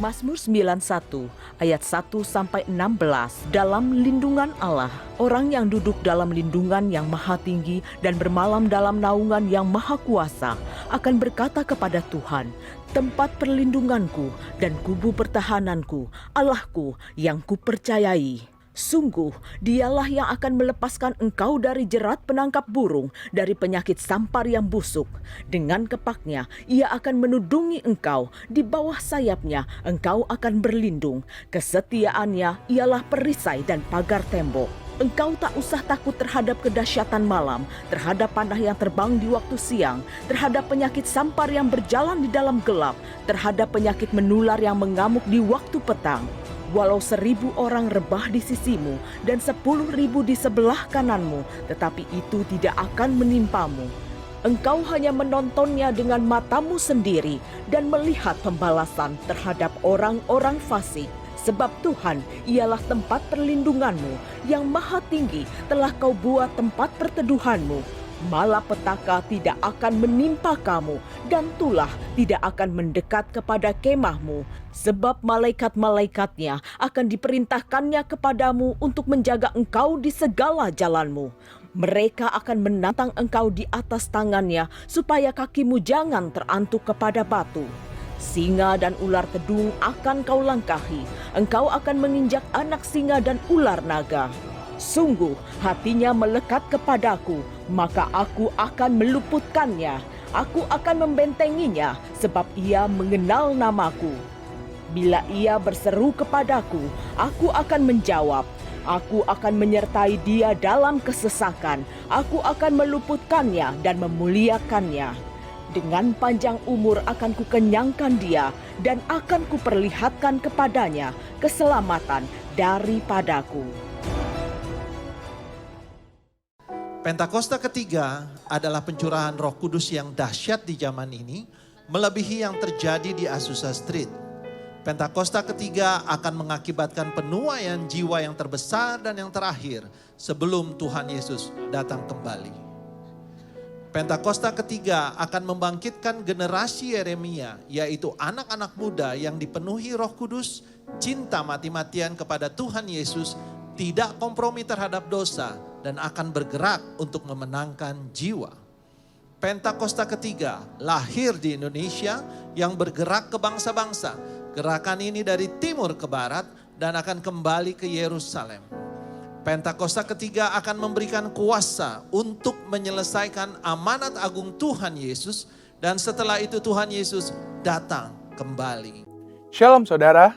Mazmur 91 ayat 1-16. Dalam lindungan Allah, orang yang duduk dalam lindungan yang maha tinggi dan bermalam dalam naungan yang maha kuasa akan berkata kepada Tuhan, tempat perlindunganku dan kubu pertahananku, Allahku yang kupercayai. Sungguh, dialah yang akan melepaskan engkau dari jerat penangkap burung, dari penyakit sampar yang busuk. Dengan kepaknya, ia akan menudungi engkau. Di bawah sayapnya, engkau akan berlindung. Kesetiaannya ialah perisai dan pagar tembok. Engkau tak usah takut terhadap kedahsyatan malam, terhadap panah yang terbang di waktu siang, terhadap penyakit sampar yang berjalan di dalam gelap, terhadap penyakit menular yang mengamuk di waktu petang. Walau 1.000 orang rebah di sisimu dan 10.000 di sebelah kananmu, tetapi itu tidak akan menimpamu. Engkau hanya menontonnya dengan matamu sendiri dan melihat pembalasan terhadap orang-orang fasik. Sebab Tuhan ialah tempat perlindunganmu, yang maha tinggi telah kau buat tempat perteduhanmu. Malapetaka tidak akan menimpa kamu, dan tulah tidak akan mendekat kepada kemahmu. Sebab malaikat-malaikatnya akan diperintahkannya kepadamu untuk menjaga engkau di segala jalanmu. Mereka akan menantang engkau di atas tangannya, supaya kakimu jangan terantuk kepada batu. Singa dan ular tedung akan kau langkahi. Engkau akan menginjak anak singa dan ular naga. Sungguh hatinya melekat kepadaku, maka aku akan meluputkannya. Aku akan membentenginya, sebab ia mengenal namaku. Bila ia berseru kepadaku, aku akan menjawab. Aku akan menyertai dia dalam kesesakan. Aku akan meluputkannya dan memuliakannya. Dengan panjang umur akan kukenyangkan dia, dan akan kuperlihatkan kepadanya keselamatan daripadaku. Pentakosta ketiga adalah pencurahan Roh Kudus yang dahsyat di zaman ini, melebihi yang terjadi di Azusa Street. Pentakosta ketiga akan mengakibatkan penuaian jiwa yang terbesar dan yang terakhir sebelum Tuhan Yesus datang kembali. Pentakosta ketiga akan membangkitkan generasi Yeremia, yaitu anak-anak muda yang dipenuhi Roh Kudus, cinta mati-matian kepada Tuhan Yesus, tidak kompromi terhadap dosa, dan akan bergerak untuk memenangkan jiwa. Pentakosta ketiga lahir di Indonesia yang bergerak ke bangsa-bangsa. Gerakan ini dari timur ke barat dan akan kembali ke Yerusalem. Pentakosta ketiga akan memberikan kuasa untuk menyelesaikan amanat agung Tuhan Yesus, dan setelah itu Tuhan Yesus datang kembali. Shalom saudara,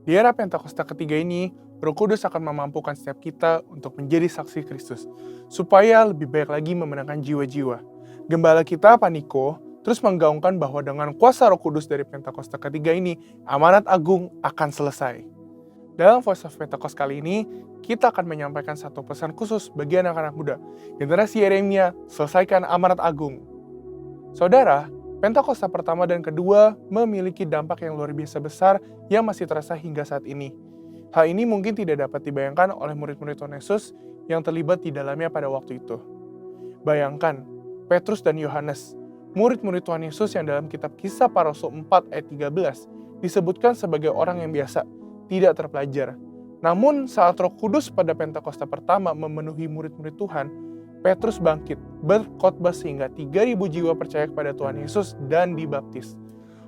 di era Pentakosta ketiga ini, Roh Kudus akan memampukan setiap kita untuk menjadi saksi Kristus, supaya lebih baik lagi memenangkan jiwa-jiwa. Gembala kita, Pak Niko, terus menggaungkan bahwa dengan kuasa Roh Kudus dari Pentakosta ketiga ini, amanat agung akan selesai. Dalam Voice of Pentecost kali ini, kita akan menyampaikan satu pesan khusus bagi anak-anak muda. Generasi Yeremia, selesaikan amanat agung. Saudara, Pentakosta pertama dan kedua memiliki dampak yang luar biasa besar yang masih terasa hingga saat ini. Hal ini mungkin tidak dapat dibayangkan oleh murid-murid Tuhan Yesus yang terlibat di dalamnya pada waktu itu. Bayangkan, Petrus dan Yohanes, murid-murid Tuhan Yesus yang dalam kitab Kisah Para Rasul 4 ayat 13 disebutkan sebagai orang yang biasa, tidak terpelajar. Namun saat Roh Kudus pada Pentakosta pertama memenuhi murid-murid Tuhan, Petrus bangkit, berkhotbah sehingga 3.000 jiwa percaya kepada Tuhan Yesus dan dibaptis.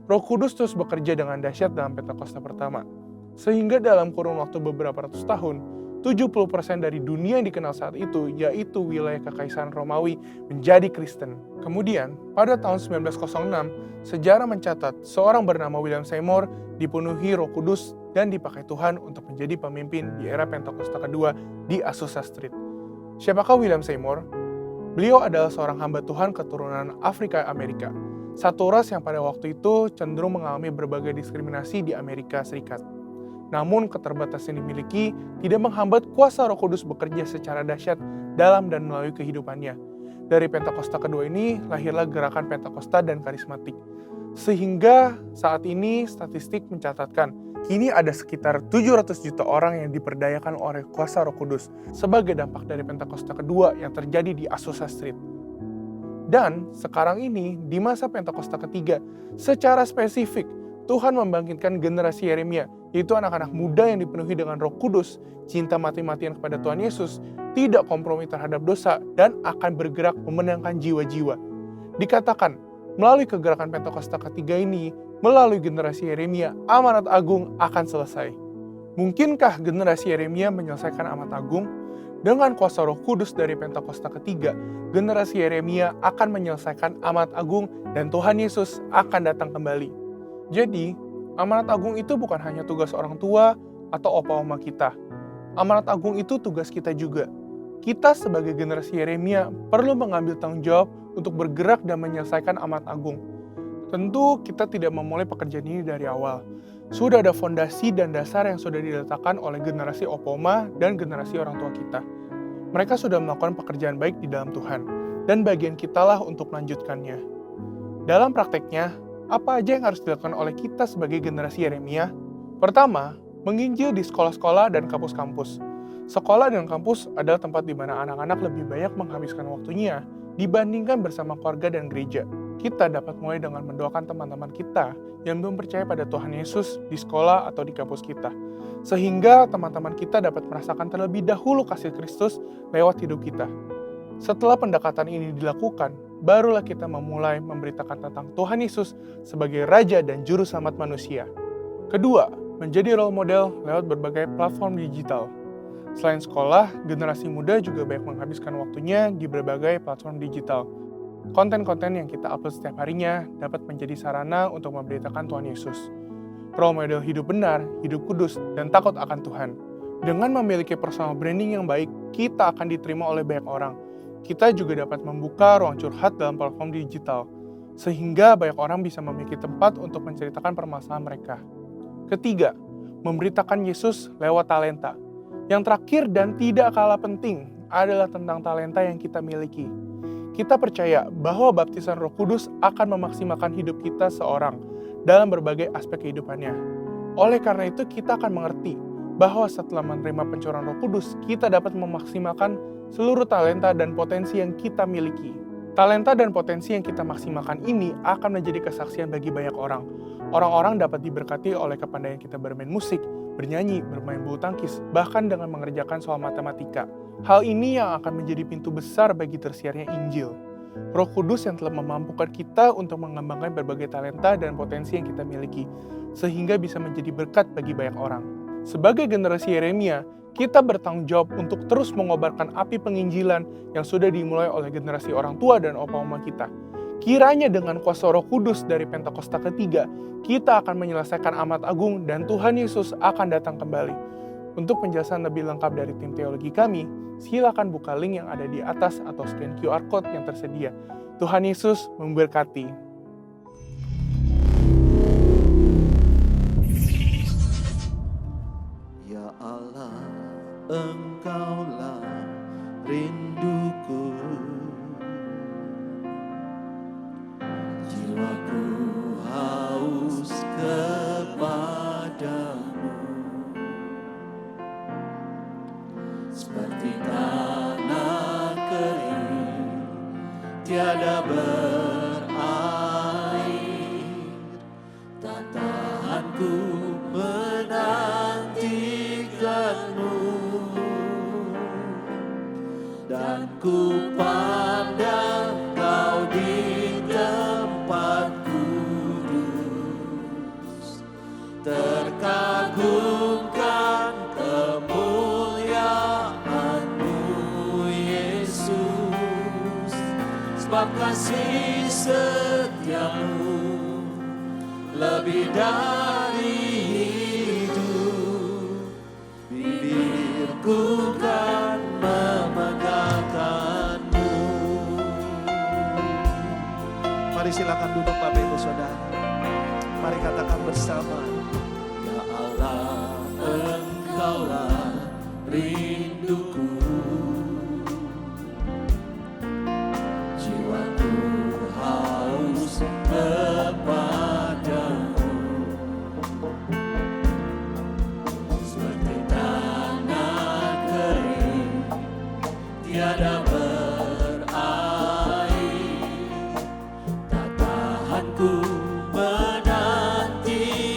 Roh Kudus terus bekerja dengan dahsyat dalam Pentakosta pertama. Sehingga dalam kurun waktu beberapa ratus tahun, 70% dari dunia yang dikenal saat itu, yaitu wilayah Kekaisaran Romawi, menjadi Kristen. Kemudian, pada tahun 1906, sejarah mencatat seorang bernama William Seymour dipenuhi Roh Kudus dan dipakai Tuhan untuk menjadi pemimpin di era Pentakosta kedua di Azusa Street. Siapakah William Seymour? Beliau adalah seorang hamba Tuhan keturunan Afrika Amerika, satu ras yang pada waktu itu cenderung mengalami berbagai diskriminasi di Amerika Serikat. Namun keterbatasan yang dimiliki tidak menghambat kuasa Roh Kudus bekerja secara dahsyat dalam dan melalui kehidupannya. Dari Pentakosta kedua ini lahirlah gerakan Pentakosta dan karismatik. Sehingga saat ini statistik mencatatkan kini ada sekitar 700 juta orang yang diperdayakan oleh kuasa Roh Kudus sebagai dampak dari Pentakosta kedua yang terjadi di Azusa Street. Dan sekarang ini di masa Pentakosta ketiga, secara spesifik Tuhan membangkitkan generasi Yeremia, yaitu anak-anak muda yang dipenuhi dengan Roh Kudus, cinta mati-matian kepada Tuhan Yesus, tidak kompromi terhadap dosa, dan akan bergerak memenangkan jiwa-jiwa. Dikatakan, melalui kegerakan Pentakosta ketiga ini, melalui generasi Yeremia, amanat agung akan selesai. Mungkinkah generasi Yeremia menyelesaikan amanat agung? Dengan kuasa Roh Kudus dari Pentakosta ketiga, generasi Yeremia akan menyelesaikan amanat agung dan Tuhan Yesus akan datang kembali. Jadi, amanat agung itu bukan hanya tugas orang tua atau opa-oma kita. Amanat agung itu tugas kita juga. Kita sebagai generasi Yeremia perlu mengambil tanggung jawab untuk bergerak dan menyelesaikan amanat agung. Tentu kita tidak memulai pekerjaan ini dari awal. Sudah ada fondasi dan dasar yang sudah diletakkan oleh generasi opa-oma dan generasi orang tua kita. Mereka sudah melakukan pekerjaan baik di dalam Tuhan, dan bagian kitalah untuk melanjutkannya. Dalam prakteknya, apa aja yang harus dilakukan oleh kita sebagai generasi Yeremia? Pertama, menginjil di sekolah-sekolah dan kampus-kampus. Sekolah dan kampus adalah tempat di mana anak-anak lebih banyak menghabiskan waktunya dibandingkan bersama keluarga dan gereja. Kita dapat mulai dengan mendoakan teman-teman kita yang belum percaya pada Tuhan Yesus di sekolah atau di kampus kita. Sehingga teman-teman kita dapat merasakan terlebih dahulu kasih Kristus lewat hidup kita. Setelah pendekatan ini dilakukan, barulah kita memulai memberitakan tentang Tuhan Yesus sebagai Raja dan Juru Selamat manusia. Kedua, menjadi role model lewat berbagai platform digital. Selain sekolah, generasi muda juga banyak menghabiskan waktunya di berbagai platform digital. Konten-konten yang kita upload setiap harinya dapat menjadi sarana untuk memberitakan Tuhan Yesus. Role model hidup benar, hidup kudus, dan takut akan Tuhan. Dengan memiliki personal branding yang baik, kita akan diterima oleh banyak orang. Kita juga dapat membuka ruang curhat dalam platform digital, sehingga banyak orang bisa memiliki tempat untuk menceritakan permasalahan mereka. Ketiga, memberitakan Yesus lewat talenta. Yang terakhir dan tidak kalah penting adalah tentang talenta yang kita miliki. Kita percaya bahwa baptisan Roh Kudus akan memaksimalkan hidup kita seorang dalam berbagai aspek kehidupannya. Oleh karena itu, kita akan mengerti bahwa setelah menerima pencurahan Roh Kudus, kita dapat memaksimalkan seluruh talenta dan potensi yang kita miliki. Talenta dan potensi yang kita maksimalkan ini akan menjadi kesaksian bagi banyak orang. Orang-orang dapat diberkati oleh kepandaian kita bermain musik, bernyanyi, bermain bulu tangkis, bahkan dengan mengerjakan soal matematika. Hal ini yang akan menjadi pintu besar bagi tersiarnya Injil. Roh Kudus yang telah memampukan kita untuk mengembangkan berbagai talenta dan potensi yang kita miliki, sehingga bisa menjadi berkat bagi banyak orang. Sebagai generasi Yeremia, kita bertanggung jawab untuk terus mengobarkan api penginjilan yang sudah dimulai oleh generasi orang tua dan opa-oma kita. Kiranya dengan kuasa Roh Kudus dari Pentakosta ketiga, kita akan menyelesaikan amanat agung dan Tuhan Yesus akan datang kembali. Untuk penjelasan lebih lengkap dari tim teologi kami, silakan buka link yang ada di atas atau scan QR Code yang tersedia. Tuhan Yesus memberkati. Ya Allah, Engkaulah rinduku, jiwaku haus kepadamu, seperti tanah kering tiada berair, tak tahan ku menantikanmu, dan ku pandang Kau di tempat kudus, terkagumkan kemuliaan-Mu Yesus, sebab kasih setiamu lebih dari hidup, bibirku kan memegangkanmu. Mari silakan duduk Bapak Ibu Saudara. Mari katakan bersama. Ya Allah, Engkaulah rinduku, jiwaku haus kepadamu, seperti tanah kering tiada berair, tak tahan ku menantikanmu,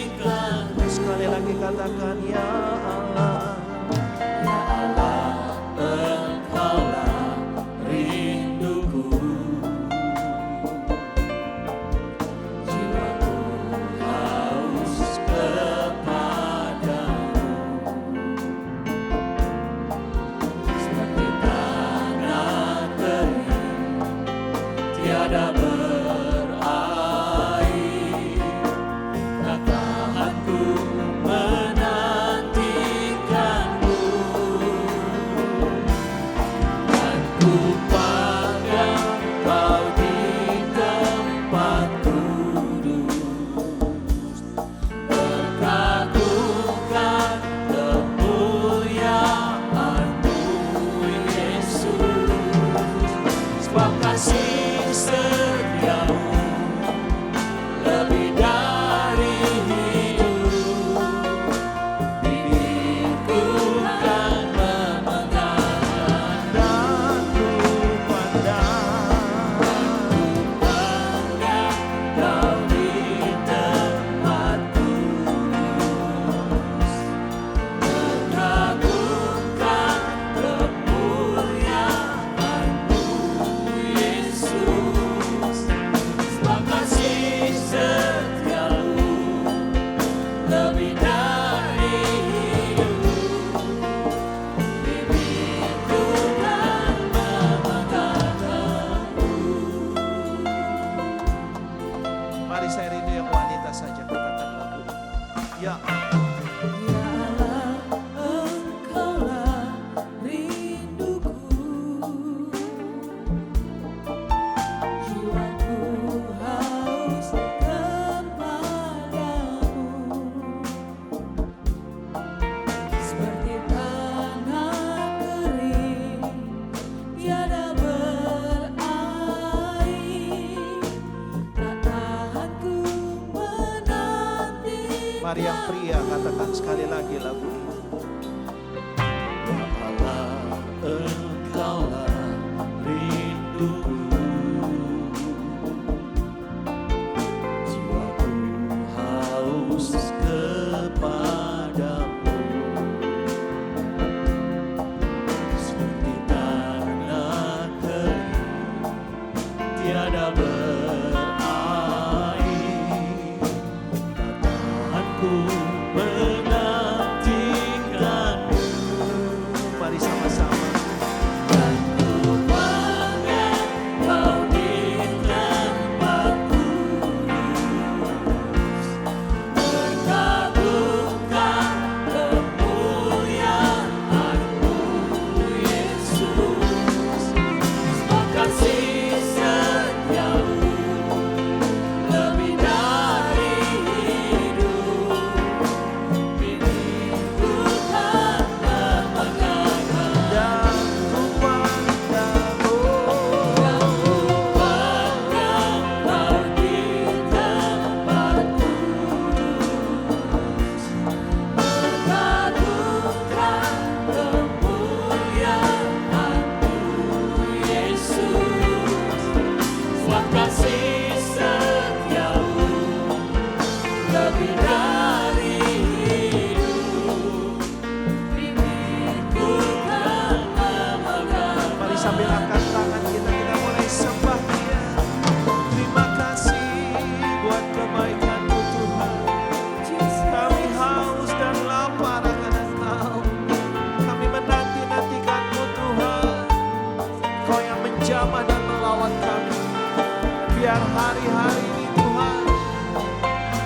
lebih dari hidup, bibirku kan memegangkanmu. Mari saya rindu yang wanita saja katakan lagu ini. Ya mari yang pria katakan sekali lagi lagu ini. Ya Allah, Engkaulah rinduku, jiwaku haus kepadamu, seperti tanah kering tiada menantikanmu. Mari sama-sama. Dan ku pengen kau di tempat kudus, berkagumkan kemuliaan-Mu Yesus. Sebab kasih setiamu lebih dari hidup, bibirku kan memegangkan. Dan ku pandangmu, kau di tempat kudus, berkagumkan kemuliaan-Mu Yesus. Sebab kasih setiamu lebih dari hidup, bibirku kan memegangkan. Mari sambil angkat tangan kita mulai sembah Dia. Terima kasih buat kebaikan-Mu Tuhan. Kami haus dan lapar akan Engkau. Kami menanti-nantikan-Mu Tuhan. Kau yang menjamah dan melawat kami. Biar hari-hari ini Tuhan,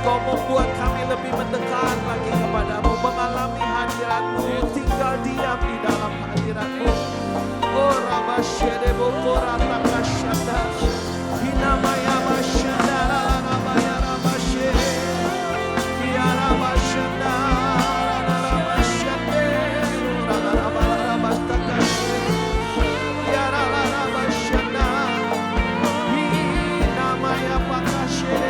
Kau membuat kami lebih mendekat lagi kepadamu, mengalami hadirat-Mu, tinggal diam di dalam hadirat-Mu. Oh Rabashede Bokorata Kashanda, Hinamaya Bashanda, Rabaya Rabashe, Yarabashanda, Rabashande, Rabastakashe, Yarabashanda, Hinamaya Pakashe.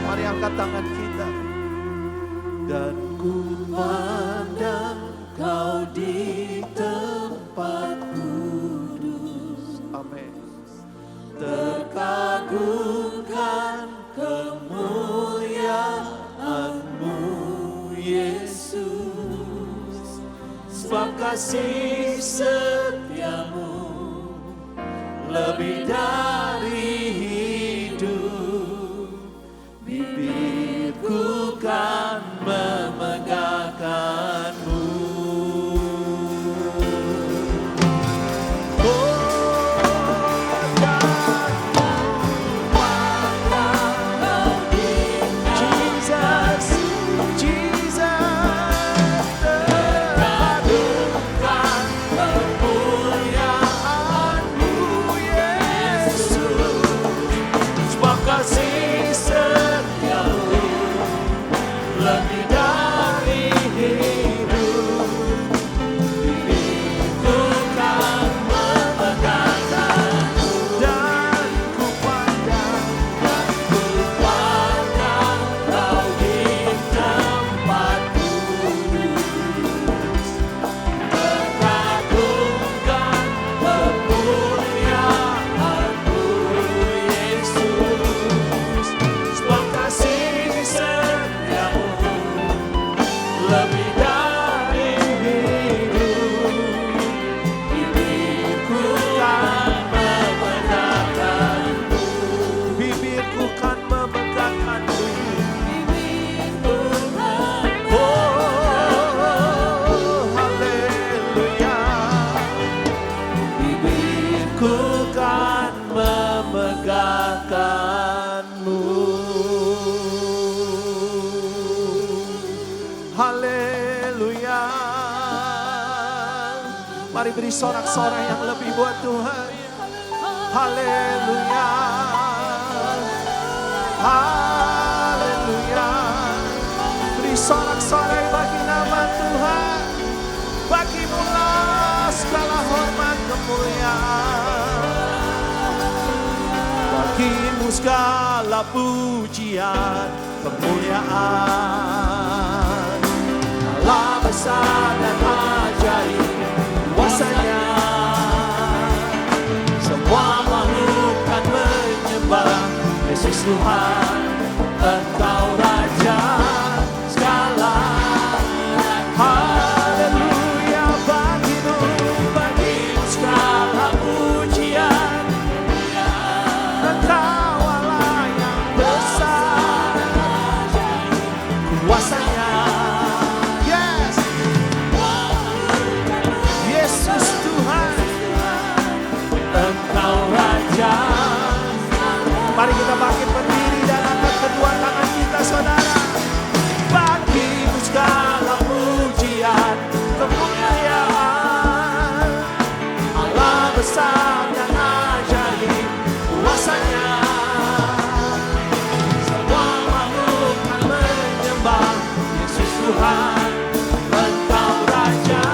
Mari angkat tangan kita. Dan ku pandang Kau di tempat kudus. Amin. Terkagumkan kemuliaan-Mu Yesus. Sebab kasih setiamu lebih dari hidup, bibirku kan memegangkanmu. lebih dari hidup. Diriku kan memegangkanmu dan ku pandang kau di tempat kudus. Mengagungkan kemuliaan-Mu Yesus. Sebab kasih setiamu lebih dari hidup. Bibirku kan memegangkanmu. Bibirku kan memegangkanmu. Oh, haleluya. Bibirku kan memegangkanmu. Haleluya. Mari beri sorak-sorai yang lebih buat Tuhan. Haleluya. Haleluya. Beri sorak-sorai bagi nama Tuhan. Bagimulah segala hormat kemuliaan. Bagimu segala pujian kemuliaan. Allah besar dan ajaib kuasanya. Semua makhluk kan menyembah Yesus Tuhan. Engkau Raja segala. Haleluya. Bagimu segala pujian. Engkau Allah yang besar kuasanya. Yes, Yesus Tuhan, Engkau Raja. Mari kita bangkit berdiri dan angkat kedua tangan kita, saudara. Bagimu segala pujian kemuliaan. Allah besar dan ajaib kuasanya. Semua makhluk kan menyembah Yesus Tuhan. Engkau Raja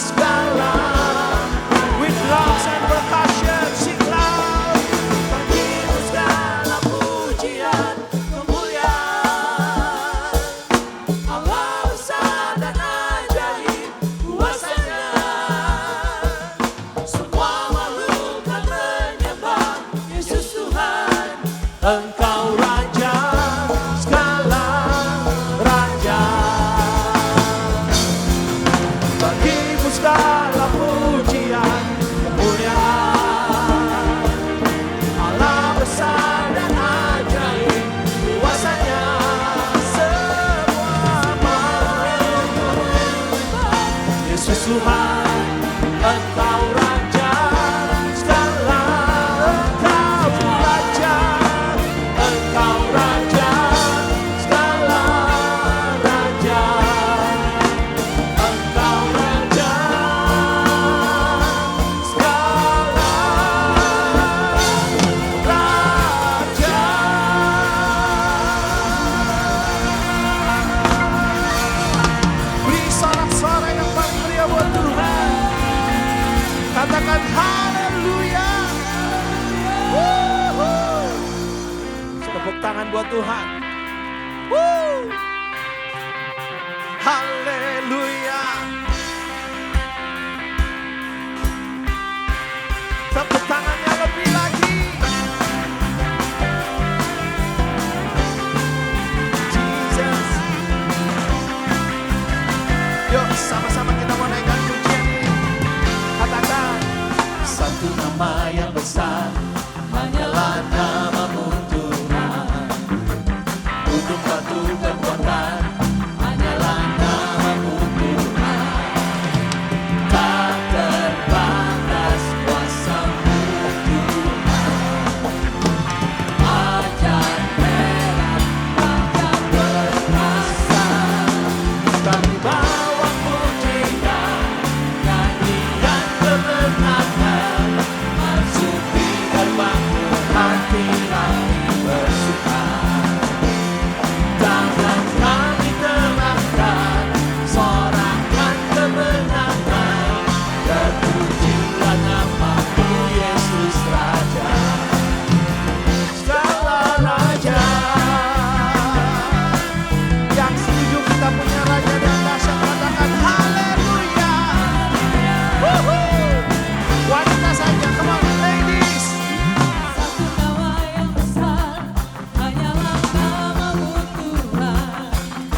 segala. With drums and percussion, sing loud. Bagimu segala pujian kemuliaan. Allah besar dan ajaib kuasanya. Semua makhluk kan menyembah Yesus Tuhan. Engkau Raja segala raja. Bagimu segala pujian kemuliaan. Allah besar dan ajaib kuasanya. Semua makhluk Yesus Tuhan. Engkau Raja segala. Engkau Raja. Engkau Raja segala raja. Engkau Raja segala raja. Beri sorak-sorai yang paling meriah buat Tuhan. Katakan haleluya. Wuhu. Tepuk tangan buat Tuhan. Wuh. Haleluya. Tepuk tangannya lebih lagi. Jesus. Yuk sama-sama kita mau naikkan pujian ini. Katakan satu nama yang besar, hanyalah nama-Mu Tuhan. Untuk batu kekuatan, hanyalah nama-Mu Tuhan. Tak terbatas kuasa-Mu Tuhan. Ajar merah, raja perkasa. Kami bawa pujian, nyanyian kemenangan. Masuk di gerbang-Mu, hati kami bersuka. Tangan kami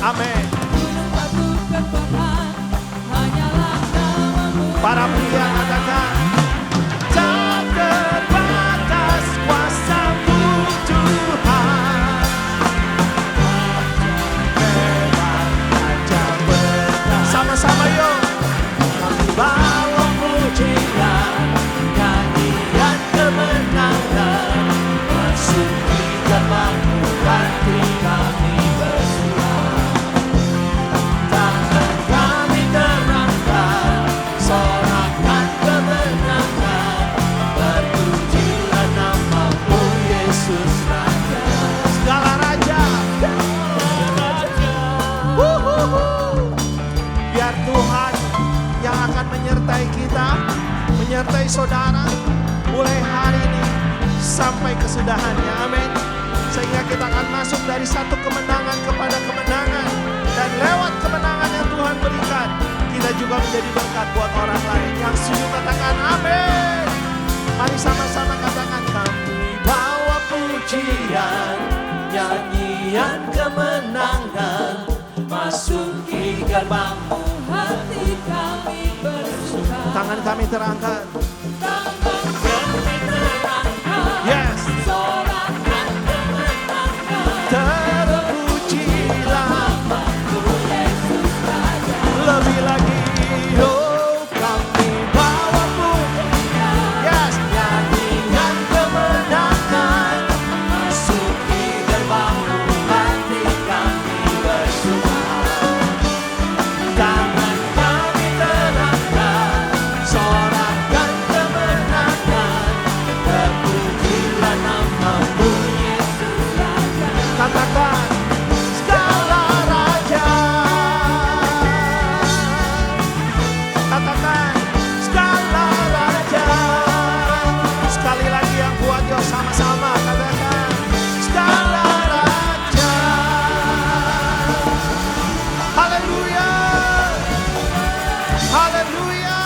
Amin. gunung batu kekuatan, hanyalah namamu. Para pria katakan, tak terbatas kuasa-Mu Tuhan. Hebat aja benar. Sama-sama yuk. Bawa pujian, nyanyian kemenangan, masuki gerbang-Mu, hati kami bersuara. Tangan kami terangkat, sorakan kemenangan, berpujilah nama-Mu Yesus Raja. Segala raja. Biar Tuhan yang akan menyertai kita, menyertai saudara, mulai hari ini sampai kesudahannya. Amin. Sehingga kita akan masuk dari satu kemenangan kepada kemenangan. Dan lewat kemenangan yang Tuhan berikan, kita juga menjadi berkat buat orang lain. Yang setuju katakan amin. Mari sama-sama katakan, kami Bawa pujian, nyanyian kemenangan, masuki gerbang-Mu, hati kami bersuka. tangan kami terangkat. Tangan kami terangkat, Yes. sorakan kemenangan, Terpujilah nama-Mu Yesus Raja. lebih lagi. Oh, kami bawa pujian. Yes. Nyanyian kemenangan, masuki gerbang-Mu, hati kami bersuka. Tangan kami terangkat, sorakan kemenangan, terpujilah nama-Mu Yesus Raja. Katakan segala raja. Katakan segala raja. Sekali lagi yang kuat yuk sama-sama katakan segala raja. Haleluya. Haleluya.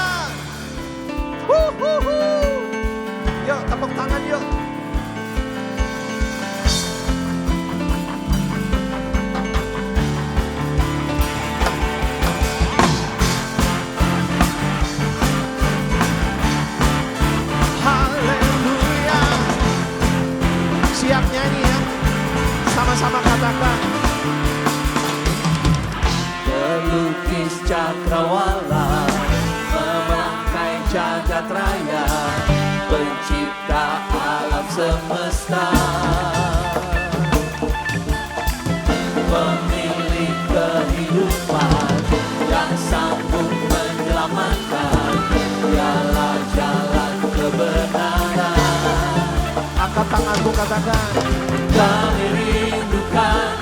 Yuk tepuk tangan yuk. Haleluya. Siap nyanyi ya. Sama-sama katakan. Pelukis cakrawala, memakai jagat raya, pencipta alam semesta, pemilik kehidupan yang sanggup menyelamatkan, dialah jalan kebenaran. Angkat tanganmu katakan. Kami rindukan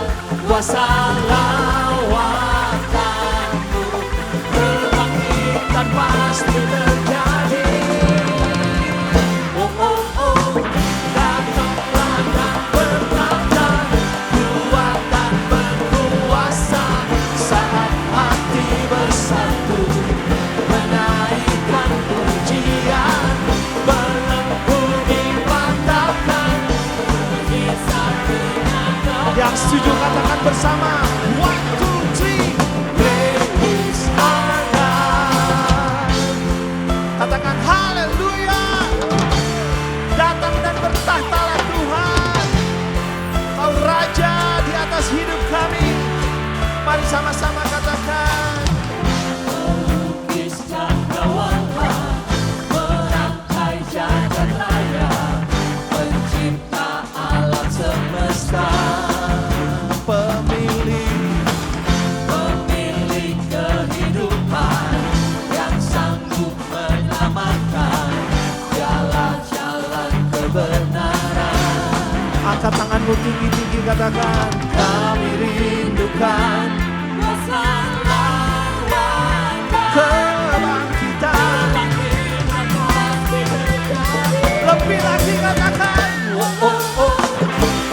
kuasa lawakan-Mu, kebangkitan pasti terjadi. Oh, oh, oh, datanglah dan bertanda, kuatan berkuasa, saat hati bersatu, menaikkan pujian, belenggu dipatahkan, kisah binatang. Yang setuju katakan bersama. 1, 2, 3. Great is our God. Katakan haleluya. Datang dan bertahtalah Tuhan. Kau raja di atas hidup kami. Mari sama-sama katakan. Melukis cakrawala, merangkai jagat raya, pencipta alam semesta, pemilik kehidupan yang sanggup menyelamatkan, dialah jalan kebenaran. Angkat tanganmu tinggi-tinggi katakan. Kami rindukan kuasa lawan, Kebangkitan. kebangkitan pasti terjadi. Lebih lagi katakan. Oh, oh, oh,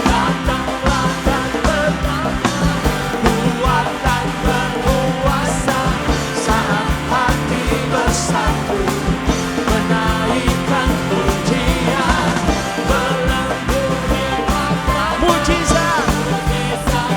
datanglah dan bertanda, kuatan berkuasa, saat hati bersatu, menaikkan pujian, belenggu di mata, Mujizat. kisah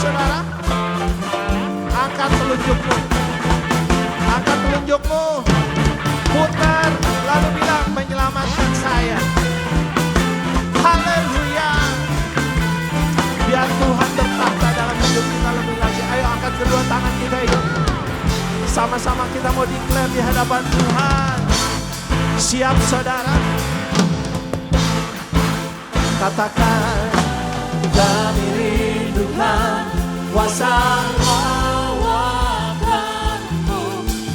saudara? Angkat telunjukmu. Angkat telunjukmu. Putar, lalu bilang, menyelamatkan saya. Haleluya. Biar Tuhan bertahta dalam hidup kita lebih lagi. Ayo angkat kedua tangan kita itu. Sama-sama kita mau declare di hadapan Tuhan. Siap saudara? Katakan, Kami rindukan kuasa lawakan-Mu,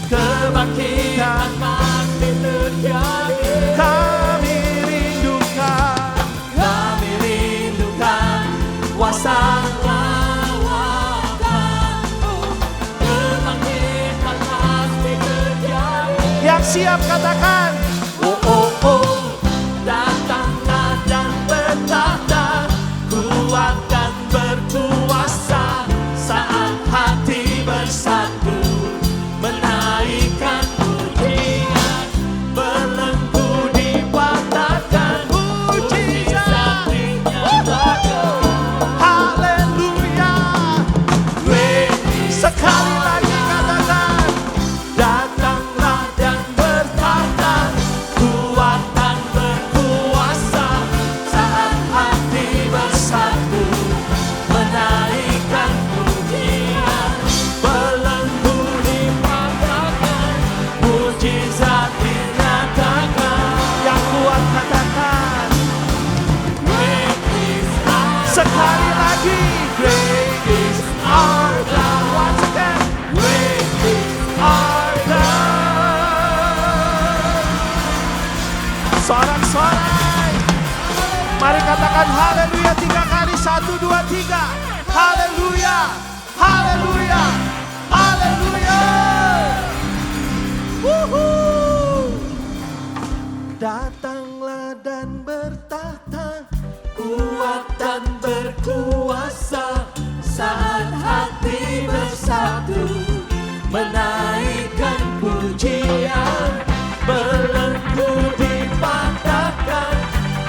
kebangkitan pasti terjadi. kami rindukan. Kami rindukan kuasa lawakan-Mu, kebangkitan pasti terjadi. Yang siap katakan, Oh, oh, oh, datanglah dan bertahta, kuat dan berkuasa, saat hati bersatu, menaikkan pujian, belenggu dipatahkan, mujizat dinyatakan. haleluya. Great is Sekali lagi katakan, datanglah dan bertahta, kuat dan berkuasa, saat hati bersatu, menaikkan pujian, belenggu dipatahkan, mujizat dinyatakan. yang kuat katakan. Great is our Sekali lagi, great is our God. once again, Great is our God. sorak-sorai. Mari katakan haleluya 3 kali. 1, 2, 3. Haleluya, haleluya, haleluya. Wuhu. Datanglah dan bertahta, Kuat dan berkuasa, saat hati bersatu, menaikkan pujian, belenggu dipatahkan,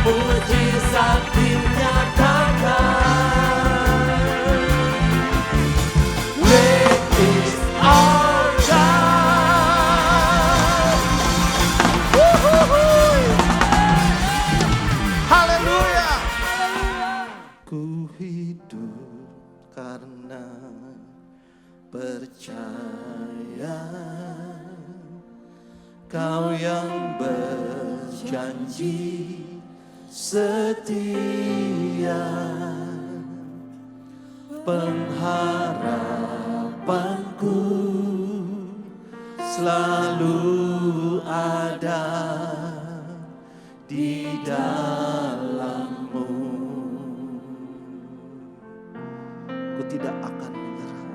mujizat dinyatakan. Great is our God. haleluya. Ku hidup karena percaya, Kau yang berjanji setia, pengharapanku selalu ada di dalam-Mu. Ku tidak akan menyerah.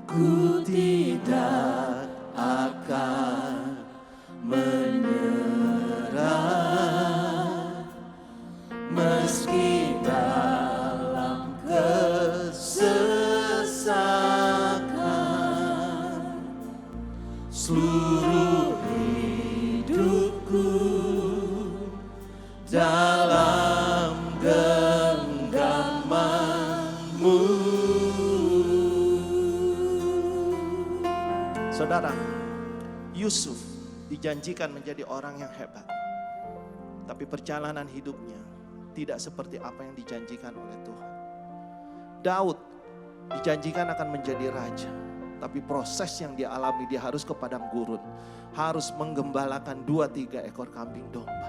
Ku tidak akan menyerah, meski dalam kesesakan. Seluruh hidupku dalam genggaman-Mu. Saudara, Yusuf dijanjikan menjadi orang yang hebat. Tapi perjalanan hidupnya tidak seperti apa yang dijanjikan oleh Tuhan. Daud dijanjikan akan menjadi raja. Tapi proses yang dia alami, dia harus ke padang gurun. Harus menggembalakan 2-3 ekor kambing domba.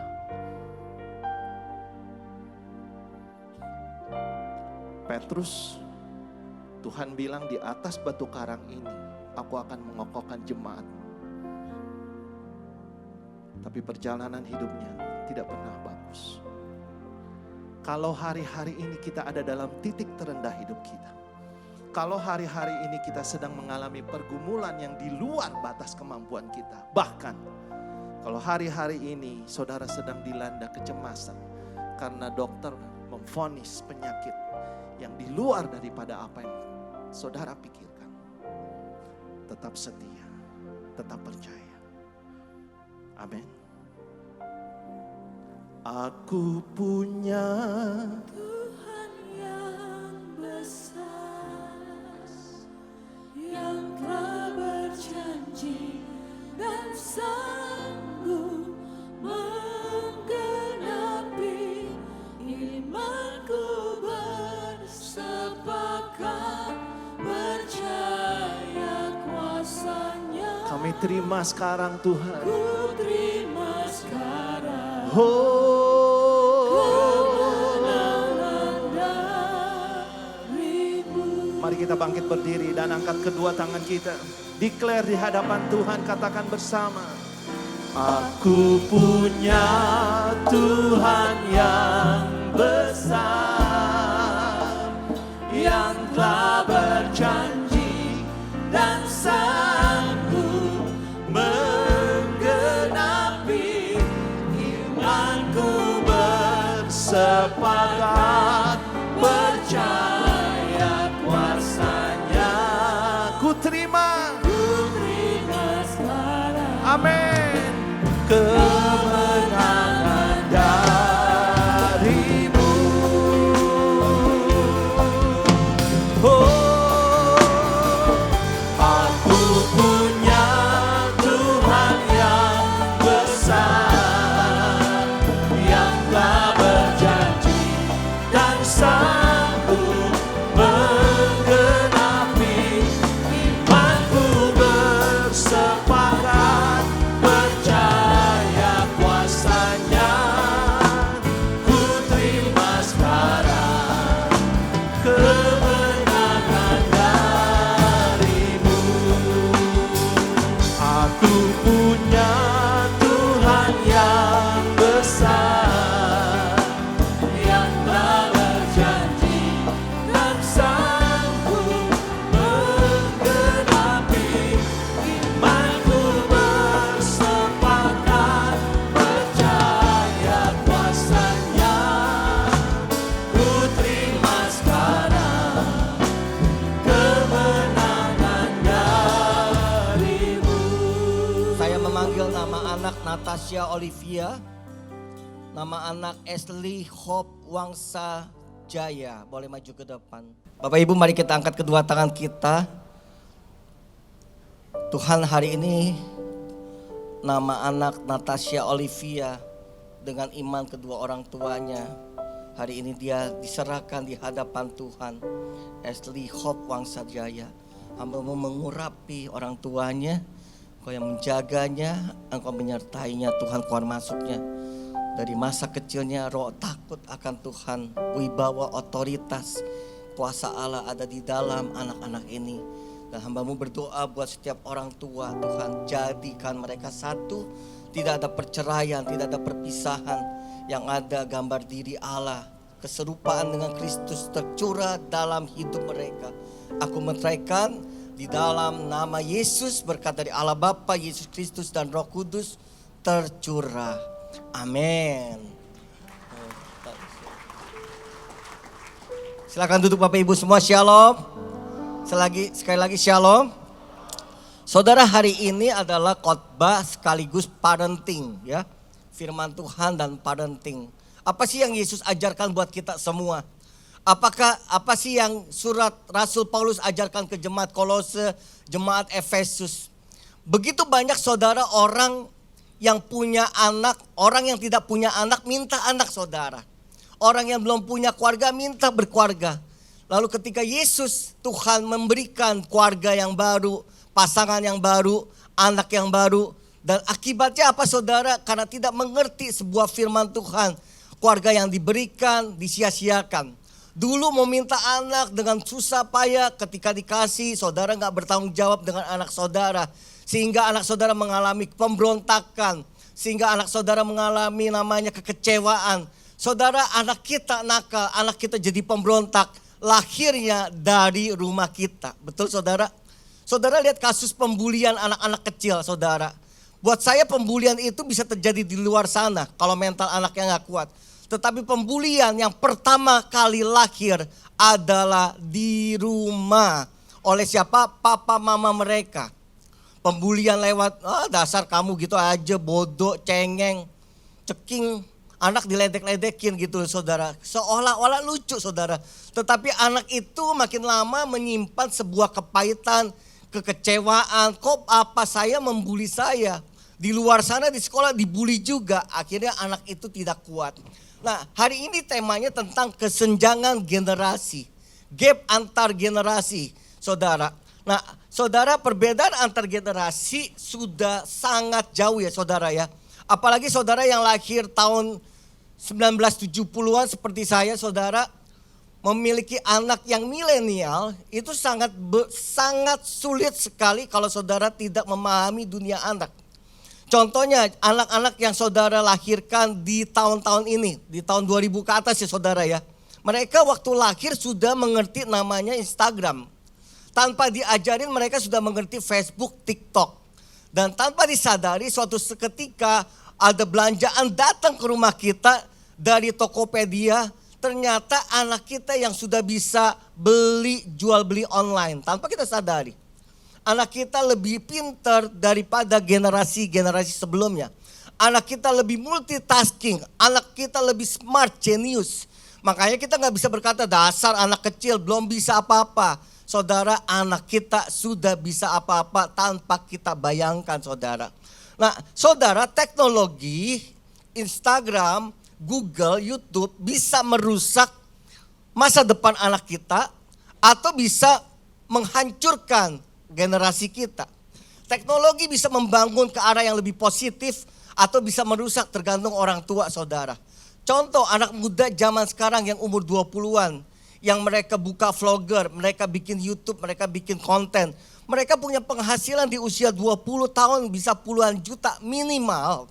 Petrus, Tuhan bilang di atas batu karang ini, aku akan mengokohkan jemaat. Tapi perjalanan hidupnya tidak pernah bagus. Kalau hari-hari ini kita ada dalam titik terendah hidup kita. Kalau hari-hari ini kita sedang mengalami pergumulan yang di luar batas kemampuan kita. Bahkan kalau hari-hari ini saudara sedang dilanda kecemasan karena dokter memvonis penyakit yang di luar daripada apa yang saudara pikirkan. Tetap setia, tetap percaya. Amin. Aku punya Tuhan yang besar, Kami terima sekarang Tuhan. Ku terima sekarang Oh, darimu. mari kita bangkit berdiri dan angkat kedua tangan kita. Declare di hadapan Tuhan, katakan bersama. Aku punya Tuhan yang besar, yang telah berjanji dan sanggup menggenapi imanku bersepakat percaya kuasanya. Ku terima. Ku terima sekarang Amin. Kemenangan darimu. Oh, aku punya Tuhan yang besar, yang telah berjanji dan sanggup menggenapi imanku bersepakat percaya kuasanya. Ku terima sekarang kemenangan darimu. Aku punya Tuhan yang besar, yang telah berjanji dan sanggup menggenapi imanku bersepakat percaya kuasanya. Ku terima sekarang kemenangan darimu. Saya memanggil nama anak Natasha Olivia, nama anak Ashley Hope Wangsa Jaya. Boleh maju ke depan. Bapak Ibu, mari kita angkat kedua tangan kita. Tuhan, hari ini nama anak Natasha Olivia dengan iman kedua orang tuanya. Hari ini dia diserahkan di hadapan Tuhan. Ashley Hope Wangsa Jaya. Hamba-Mu mengurapi orang tuanya. Engkau yang menjaganya, Engkau menyertainya, Tuhan keluar masuknya. Dari masa kecilnya roh takut akan Tuhan, wibawa otoritas, kuasa Allah ada di dalam anak-anak ini. Dan hamba-Mu berdoa buat setiap orang tua, Tuhan jadikan mereka satu. Tidak ada perceraian, tidak ada perpisahan. Yang ada gambar diri Allah, keserupaan dengan Kristus tercurah dalam hidup mereka. Aku meneraikan di dalam nama Yesus, berkat dari Allah Bapa, Yesus Kristus dan Roh Kudus tercurah. Amin. Silakan duduk Bapak Ibu semua, shalom. Sekali lagi shalom. Saudara, hari ini adalah khotbah sekaligus parenting ya. Firman Tuhan dan parenting. Apa sih yang Yesus ajarkan buat kita semua? Apa sih yang surat Rasul Paulus ajarkan ke jemaat Kolose, jemaat Efesus? Begitu banyak saudara orang yang punya anak, orang yang tidak punya anak minta anak saudara. Orang yang belum punya keluarga minta berkeluarga. Lalu ketika Yesus, Tuhan memberikan keluarga yang baru, pasangan yang baru, anak yang baru. Dan akibatnya apa saudara? Karena tidak mengerti sebuah firman Tuhan. Keluarga yang diberikan disia-siakan. Dulu mau minta anak dengan susah payah, ketika dikasih saudara gak bertanggung jawab dengan anak saudara. Sehingga anak saudara mengalami pemberontakan. Sehingga anak saudara mengalami namanya kekecewaan. Saudara, anak kita nakal, anak kita jadi pemberontak. Lahirnya dari rumah kita. Betul saudara? Saudara lihat kasus pembulian anak-anak kecil saudara. Buat saya pembulian itu bisa terjadi di luar sana kalau mental anaknya gak kuat. Tetapi pembulian yang pertama kali lahir adalah di rumah. Oleh siapa? Papa mama mereka. Pembulian lewat, dasar kamu gitu aja, bodoh, cengeng, ceking. Anak diledek-ledekin gitu saudara. Seolah-olah lucu saudara. Tetapi anak itu makin lama menyimpan sebuah kepahitan, kekecewaan. Kok apa saya membuli saya? Di luar sana di sekolah dibully juga. Akhirnya anak itu tidak kuat. Nah, hari ini temanya tentang kesenjangan generasi. Gap antar generasi, saudara. Nah, saudara, perbedaan antar generasi sudah sangat jauh ya saudara ya. Apalagi saudara yang lahir tahun 1970-an seperti saya saudara, memiliki anak yang milenial itu sangat sulit sekali kalau saudara tidak memahami dunia anak. Contohnya anak-anak yang saudara lahirkan di tahun-tahun ini, di tahun 2000 ke atas ya saudara ya. Mereka waktu lahir sudah mengerti namanya Instagram. Tanpa diajarin mereka sudah mengerti Facebook, TikTok. Dan tanpa disadari suatu seketika ada belanjaan datang ke rumah kita dari Tokopedia. Ternyata anak kita yang sudah bisa jual beli online tanpa kita sadari. Anak kita lebih pintar daripada generasi-generasi sebelumnya. Anak kita lebih multitasking, anak kita lebih smart, genius. Makanya kita gak bisa berkata dasar anak kecil belum bisa apa-apa. Saudara, anak kita sudah bisa apa-apa tanpa kita bayangkan saudara. Nah saudara, teknologi, Instagram, Google, YouTube bisa merusak masa depan anak kita atau bisa menghancurkan generasi kita. Teknologi bisa membangun ke arah yang lebih positif atau bisa merusak tergantung orang tua saudara. Contoh anak muda zaman sekarang yang umur 20-an. Yang mereka buka vlogger, mereka bikin YouTube, mereka bikin konten. Mereka punya penghasilan di usia 20 tahun bisa puluhan juta minimal.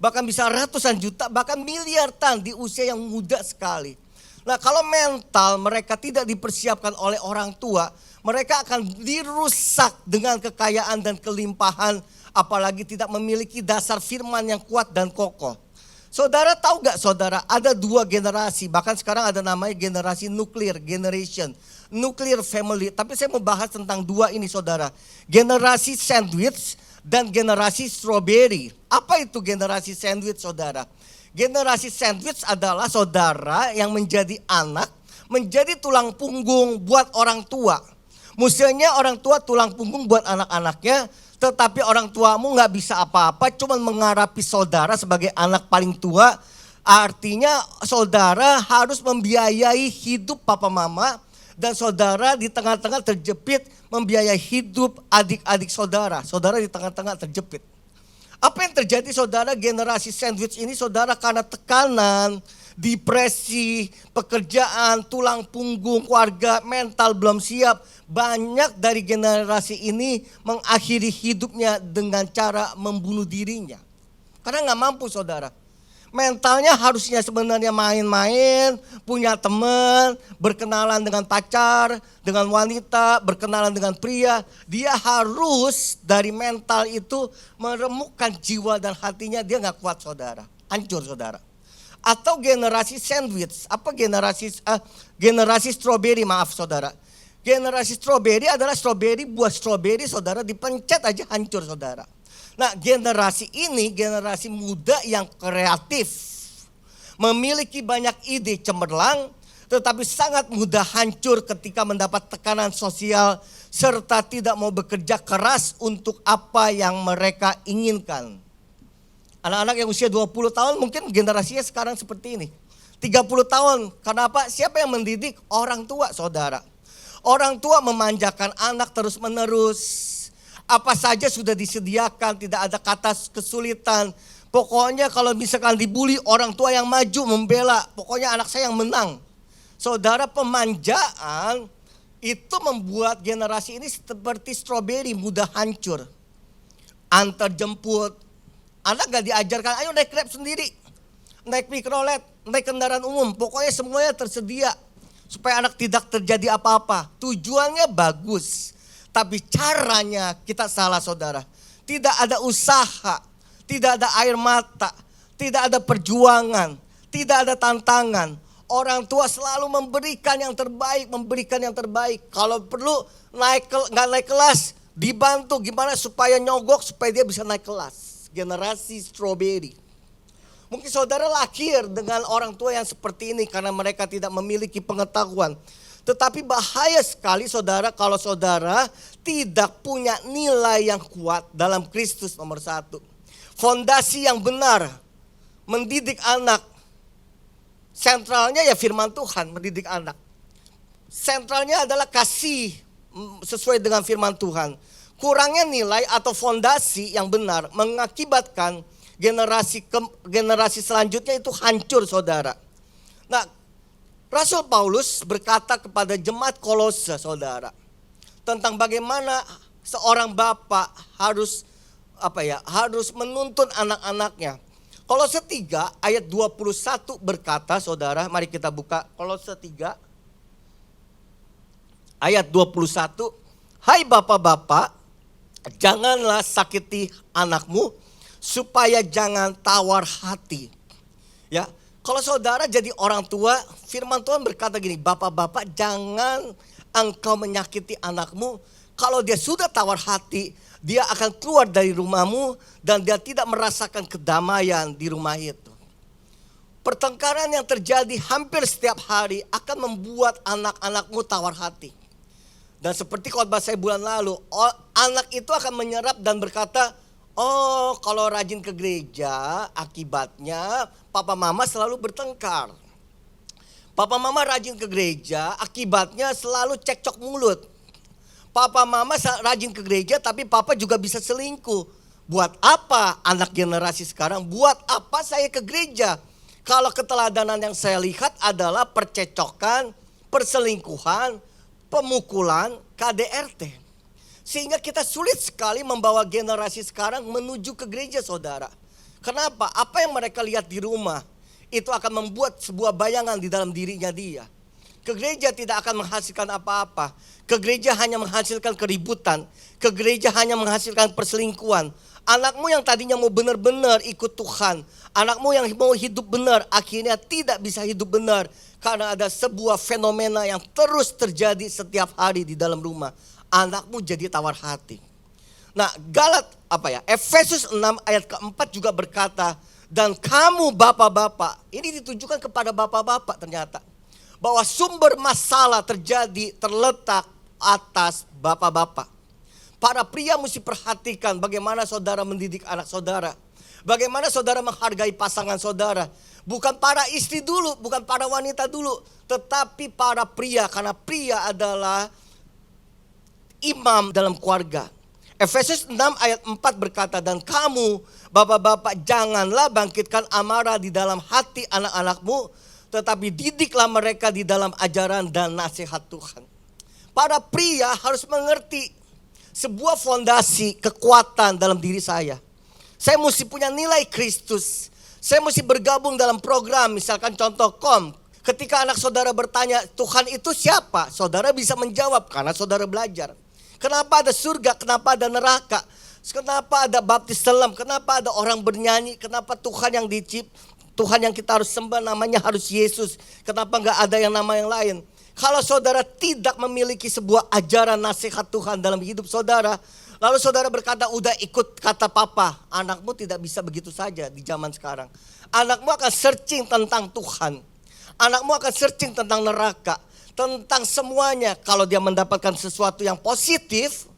Bahkan bisa ratusan juta, bahkan miliaran di usia yang muda sekali. Nah kalau mental mereka tidak dipersiapkan oleh orang tua, mereka akan dirusak dengan kekayaan dan kelimpahan. Apalagi tidak memiliki dasar firman yang kuat dan kokoh. Saudara tahu gak saudara, ada dua generasi, bahkan sekarang ada namanya generasi nuclear generation, nuclear family. Tapi saya mau bahas tentang dua ini saudara, generasi sandwich dan generasi strawberry. Apa itu generasi sandwich saudara? Generasi sandwich adalah saudara yang menjadi anak, menjadi tulang punggung buat orang tua. Mestinya orang tua tulang punggung buat anak-anaknya. Tetapi orang tuamu gak bisa apa-apa, cuma mengharapi saudara sebagai anak paling tua. Artinya saudara harus membiayai hidup papa mama. Dan saudara di tengah-tengah terjepit membiayai hidup adik-adik saudara. Saudara di tengah-tengah terjepit. Apa yang terjadi saudara generasi sandwich ini saudara karena tekanan, depresi, pekerjaan, tulang punggung, keluarga, mental belum siap. Banyak dari generasi ini mengakhiri hidupnya dengan cara membunuh dirinya. Karena gak mampu saudara. Mentalnya harusnya sebenarnya main-main, punya teman, berkenalan dengan pacar, dengan wanita, berkenalan dengan pria. Dia harus dari mental itu meremukkan jiwa dan hatinya, dia gak kuat saudara. Hancur saudara. Atau generasi sandwich, generasi strawberry maaf saudara. Generasi strawberry adalah buah strawberry saudara dipencet aja hancur saudara. Nah generasi ini generasi muda yang kreatif. Memiliki banyak ide cemerlang tetapi sangat mudah hancur ketika mendapat tekanan sosial. Serta tidak mau bekerja keras untuk apa yang mereka inginkan. Anak-anak yang usia 20 tahun mungkin generasinya sekarang seperti ini. 30 tahun, kenapa? Siapa yang mendidik? Orang tua saudara. Orang tua memanjakan anak terus menerus. Apa saja sudah disediakan, tidak ada kata kesulitan. Pokoknya kalau misalkan dibully orang tua yang maju membela. Pokoknya anak saya yang menang. Saudara, pemanjaan itu membuat generasi ini seperti strawberry mudah hancur. Antar jemput. Anak gak diajarkan, ayo naik Grab sendiri. Naik mikrolet, naik kendaraan umum. Pokoknya semuanya tersedia. Supaya anak tidak terjadi apa-apa. Tujuannya bagus. Tapi caranya kita salah saudara. Tidak ada usaha. Tidak ada air mata. Tidak ada perjuangan. Tidak ada tantangan. Orang tua selalu memberikan yang terbaik. Memberikan yang terbaik. Kalau perlu nggak naik kelas. Dibantu gimana supaya nyogok. Supaya dia bisa naik kelas. Generasi strawberry. Mungkin saudara lahir dengan orang tua yang seperti ini karena mereka tidak memiliki pengetahuan. Tetapi bahaya sekali saudara kalau saudara tidak punya nilai yang kuat dalam Kristus nomor 1. Fondasi yang benar mendidik anak. Sentralnya ya firman Tuhan mendidik anak. Sentralnya adalah kasih. sesuai dengan firman Tuhan. Kurangnya nilai atau fondasi yang benar mengakibatkan generasi selanjutnya itu hancur, saudara. Nah, Rasul Paulus berkata kepada jemaat Kolose, saudara, tentang bagaimana seorang bapak harus menuntun anak-anaknya. Kolose 3 ayat 21 berkata, saudara, mari kita buka Kolose 3 ayat 21. Hai bapak-bapak, janganlah sakiti anakmu supaya jangan tawar hati. Ya, kalau saudara jadi orang tua, firman Tuhan berkata gini, bapak-bapak jangan engkau menyakiti anakmu. Kalau dia sudah tawar hati, dia akan keluar dari rumahmu dan dia tidak merasakan kedamaian di rumah itu. Pertengkaran yang terjadi hampir setiap hari akan membuat anak-anakmu tawar hati. Dan seperti khotbah saya bulan lalu, anak itu akan menyerap dan berkata, oh kalau rajin ke gereja akibatnya papa mama selalu bertengkar. Papa mama rajin ke gereja akibatnya selalu cekcok mulut. Papa mama rajin ke gereja tapi papa juga bisa selingkuh. Buat apa anak generasi sekarang? Buat apa saya ke gereja? Kalau keteladanan yang saya lihat adalah percecokan, perselingkuhan, pemukulan, KDRT. Sehingga kita sulit sekali membawa generasi sekarang menuju ke gereja, saudara. Kenapa? Apa yang mereka lihat di rumah itu akan membuat sebuah bayangan di dalam dirinya dia. Ke gereja tidak akan menghasilkan apa-apa. Ke gereja hanya menghasilkan keributan. Ke gereja hanya menghasilkan perselingkuhan. Anakmu yang tadinya mau benar-benar ikut Tuhan, anakmu yang mau hidup benar, akhirnya tidak bisa hidup benar. Karena ada sebuah fenomena yang terus terjadi setiap hari di dalam rumah. Anakmu jadi tawar hati. Nah, Efesus 6 ayat keempat juga berkata, dan kamu bapak-bapak, ini ditujukan kepada bapak-bapak ternyata, bahwa sumber masalah terletak atas bapak-bapak. Para pria mesti perhatikan bagaimana saudara mendidik anak saudara. Bagaimana saudara menghargai pasangan saudara. Bukan para istri dulu, bukan para wanita dulu, tetapi para pria, karena pria adalah imam dalam keluarga. Efesus 6 ayat 4 berkata, dan kamu bapak-bapak janganlah bangkitkan amarah di dalam hati anak-anakmu, tetapi didiklah mereka di dalam ajaran dan nasihat Tuhan. Para pria harus mengerti sebuah fondasi kekuatan dalam diri saya. Saya mesti punya nilai Kristus. Saya mesti bergabung dalam program, misalkan contoh KOM. Ketika anak saudara bertanya, Tuhan itu siapa? Saudara bisa menjawab karena saudara belajar. Kenapa ada surga? Kenapa ada neraka? Kenapa ada baptis selam? Kenapa ada orang bernyanyi? Kenapa Tuhan yang Tuhan yang kita harus sembah namanya harus Yesus? Kenapa enggak ada yang nama yang lain? Kalau saudara tidak memiliki sebuah ajaran nasihat Tuhan dalam hidup saudara, lalu saudara berkata, udah ikut kata papa, anakmu tidak bisa begitu saja di zaman sekarang. Anakmu akan searching tentang Tuhan. Anakmu akan searching tentang neraka, tentang semuanya. Kalau dia mendapatkan sesuatu yang positif,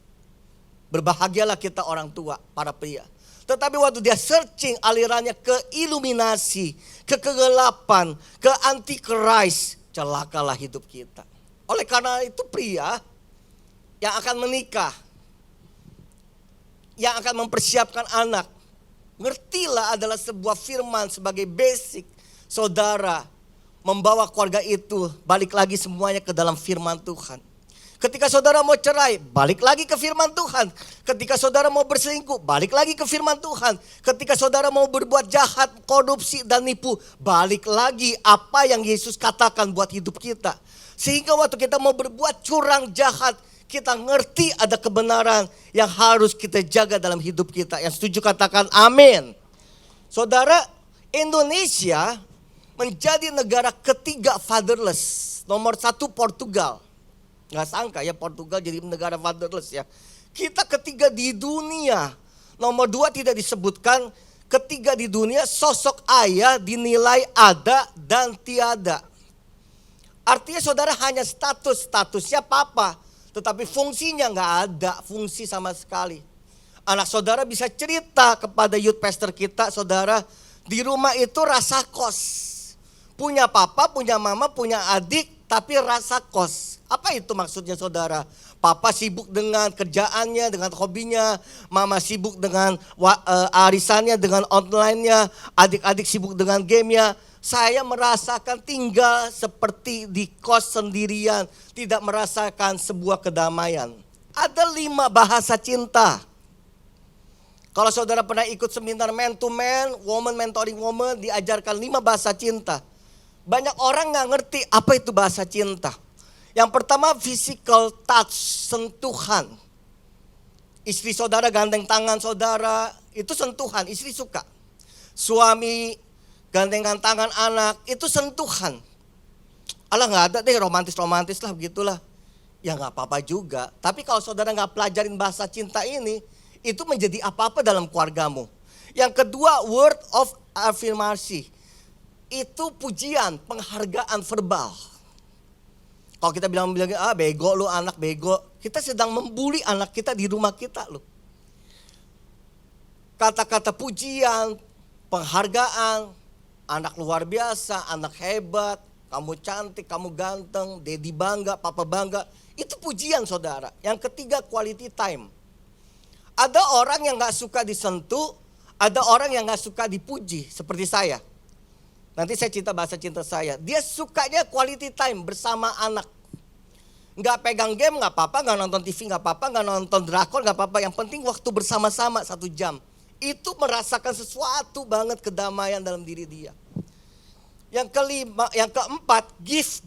berbahagialah kita orang tua, para pria. Tetapi waktu dia searching alirannya ke iluminasi, ke kegelapan, ke antikris, celakalah hidup kita. Oleh karena itu pria yang akan menikah, yang akan mempersiapkan anak, ngertilah adalah sebuah firman sebagai basic saudara membawa keluarga itu balik lagi semuanya ke dalam firman Tuhan. Ketika saudara mau cerai, balik lagi ke firman Tuhan. Ketika saudara mau berselingkuh, balik lagi ke firman Tuhan. Ketika saudara mau berbuat jahat, korupsi dan nipu, balik lagi apa yang Yesus katakan buat hidup kita. Sehingga waktu kita mau berbuat curang jahat, kita ngerti ada kebenaran yang harus kita jaga dalam hidup kita. Yang setuju katakan amin. Saudara, Indonesia menjadi negara ketiga fatherless. Nomor 1 Portugal. Nggak sangka ya Portugal jadi negara fatherless ya. Kita ketiga di dunia. Nomor 2 tidak disebutkan. Ketiga di dunia, sosok ayah dinilai ada dan tiada. Artinya saudara hanya statusnya papa. Tetapi fungsinya nggak ada fungsi sama sekali. Anak saudara bisa cerita kepada youth pastor kita, saudara, di rumah itu rasa kos. Punya papa, punya mama, punya adik, tapi rasa kos. Apa itu maksudnya saudara? Papa sibuk dengan kerjaannya, dengan hobinya. Mama sibuk dengan arisannya, dengan online-nya. Adik-adik sibuk dengan gamenya. Saya merasakan tinggal seperti di kos sendirian. Tidak merasakan sebuah kedamaian. Ada 5 bahasa cinta. Kalau saudara pernah ikut seminar man to man, woman mentoring woman, diajarkan 5 bahasa cinta. Banyak orang gak ngerti apa itu bahasa cinta. Yang pertama physical touch, sentuhan. Istri saudara gandeng tangan saudara, itu sentuhan, istri suka. Suami gandengan tangan anak, itu sentuhan. Alah gak ada deh romantis-romantis lah begitulah. Ya gak apa-apa juga. Tapi kalau saudara gak pelajarin bahasa cinta ini, itu menjadi apa-apa dalam keluargamu. Yang kedua, word of affirmation. Itu pujian, penghargaan verbal. Kalau kita bilang bego lu anak bego. Kita sedang membuli anak kita di rumah kita loh. Kata-kata pujian, penghargaan. Anak luar biasa, anak hebat. Kamu cantik, kamu ganteng, daddy bangga, papa bangga. Itu pujian saudara. Yang ketiga, quality time. Ada orang yang gak suka disentuh, ada orang yang gak suka dipuji, seperti saya. Nanti saya cerita bahasa cinta saya. Dia sukanya quality time bersama anak. Gak pegang game gak apa-apa, gak nonton TV gak apa-apa, gak nonton drakor gak apa-apa. Yang penting waktu bersama-sama 1 jam. Itu merasakan sesuatu banget kedamaian dalam diri dia. Yang keempat,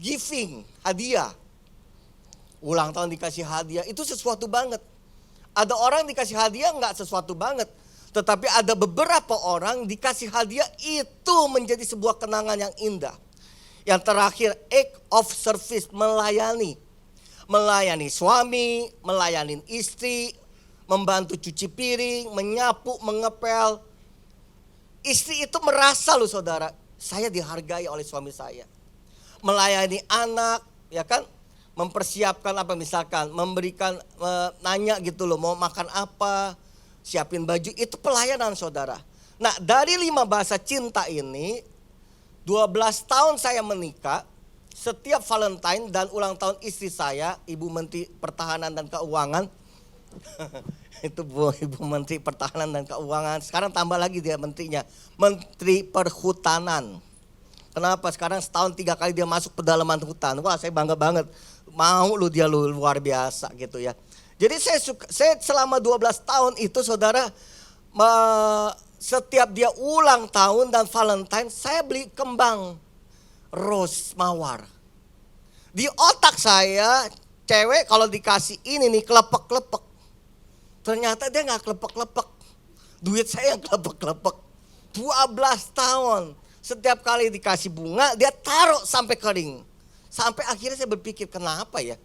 giving, hadiah. Ulang tahun dikasih hadiah, itu sesuatu banget. Ada orang dikasih hadiah enggak sesuatu banget. Tetapi ada beberapa orang dikasih hadiah itu menjadi sebuah kenangan yang indah. Yang terakhir, act of service, melayani. Melayani suami, melayani istri, membantu cuci piring, menyapu, mengepel. Istri itu merasa loh saudara, saya dihargai oleh suami saya. Melayani anak, ya kan? Mempersiapkan apa misalkan, memberikan, nanya gitu loh, mau makan apa, siapin baju, itu pelayanan saudara. Nah dari 5 bahasa cinta ini, 12 tahun saya menikah, setiap Valentine dan ulang tahun istri saya, Ibu Menteri Pertahanan dan Keuangan, itu Ibu Menteri Pertahanan dan Keuangan, sekarang tambah lagi dia menterinya, Menteri Perhutanan. Kenapa? Sekarang setahun 3 kali dia masuk pedalaman hutan. Wah saya bangga banget. Mau lu dia lu luar biasa gitu ya. Jadi saya selama 12 tahun itu saudara, setiap dia ulang tahun dan Valentine saya beli kembang rose mawar. Di otak saya cewek kalau dikasih ini nih kelepek-kelepek. Ternyata dia gak kelepek-kelepek. Duit saya yang kelepek-kelepek. 12 tahun. Setiap kali dikasih bunga dia taruh sampai kering. Sampai akhirnya saya berpikir kenapa ya.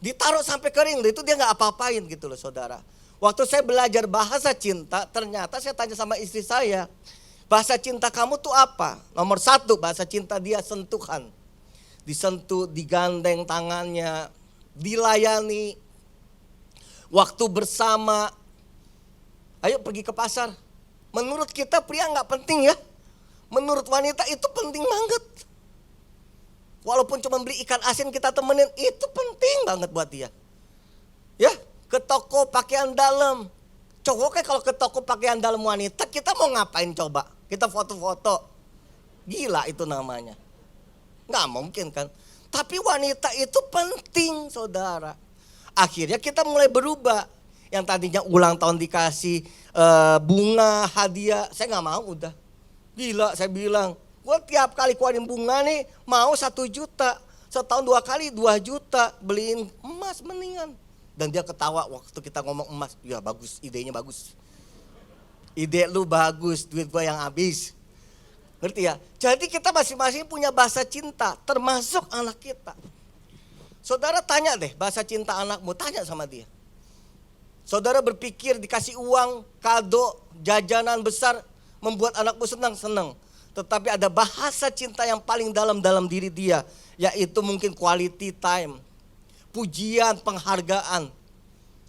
Ditaruh sampai kering itu dia gak apa-apain gitu loh saudara. Waktu saya belajar bahasa cinta ternyata saya tanya sama istri saya. Bahasa cinta kamu tuh apa? Nomor 1 bahasa cinta dia sentuhan. Disentuh, digandeng tangannya, dilayani. Waktu bersama. Ayo pergi ke pasar. Menurut kita pria gak penting ya. Menurut wanita itu penting banget. Walaupun cuma beli ikan asin kita temenin, itu penting banget buat dia. Ya, ke toko pakaian dalam. Cowok kan kalau ke toko pakaian dalam wanita, kita mau ngapain coba? Kita foto-foto. Gila itu namanya. Nggak mungkin kan. Tapi wanita itu penting saudara. Akhirnya kita mulai berubah. Yang tadinya ulang tahun dikasih bunga, hadiah. Saya nggak mau udah. Gila saya bilang. Gue tiap kali keluarin bunga nih mau 1 juta. Setahun 2 kali 2 juta. Beliin emas mendingan. Dan dia ketawa waktu kita ngomong emas. Ya bagus, idenya bagus. Ide lu bagus, duit gue yang habis. Ngerti ya? Jadi kita masing-masing punya bahasa cinta. Termasuk anak kita. Saudara tanya deh bahasa cinta anakmu. Tanya sama dia. Saudara berpikir dikasih uang, kado, jajanan besar. Membuat anakmu senang. Tetapi ada bahasa cinta yang paling dalam diri dia. Yaitu mungkin quality time. Pujian, penghargaan.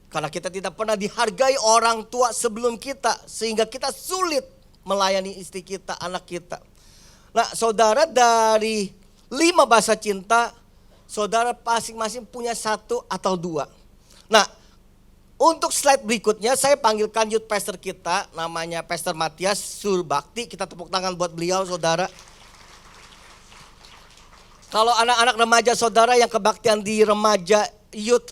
Karena kita tidak pernah dihargai orang tua sebelum kita. Sehingga kita sulit melayani istri kita, anak kita. Nah saudara dari 5 bahasa cinta. saudara masing-masing punya satu atau dua. Nah, untuk slide berikutnya saya panggilkan youth pastor kita, namanya Pastor Matias Surbakti. Kita tepuk tangan buat beliau, saudara. Kalau anak-anak remaja saudara yang kebaktian di remaja youth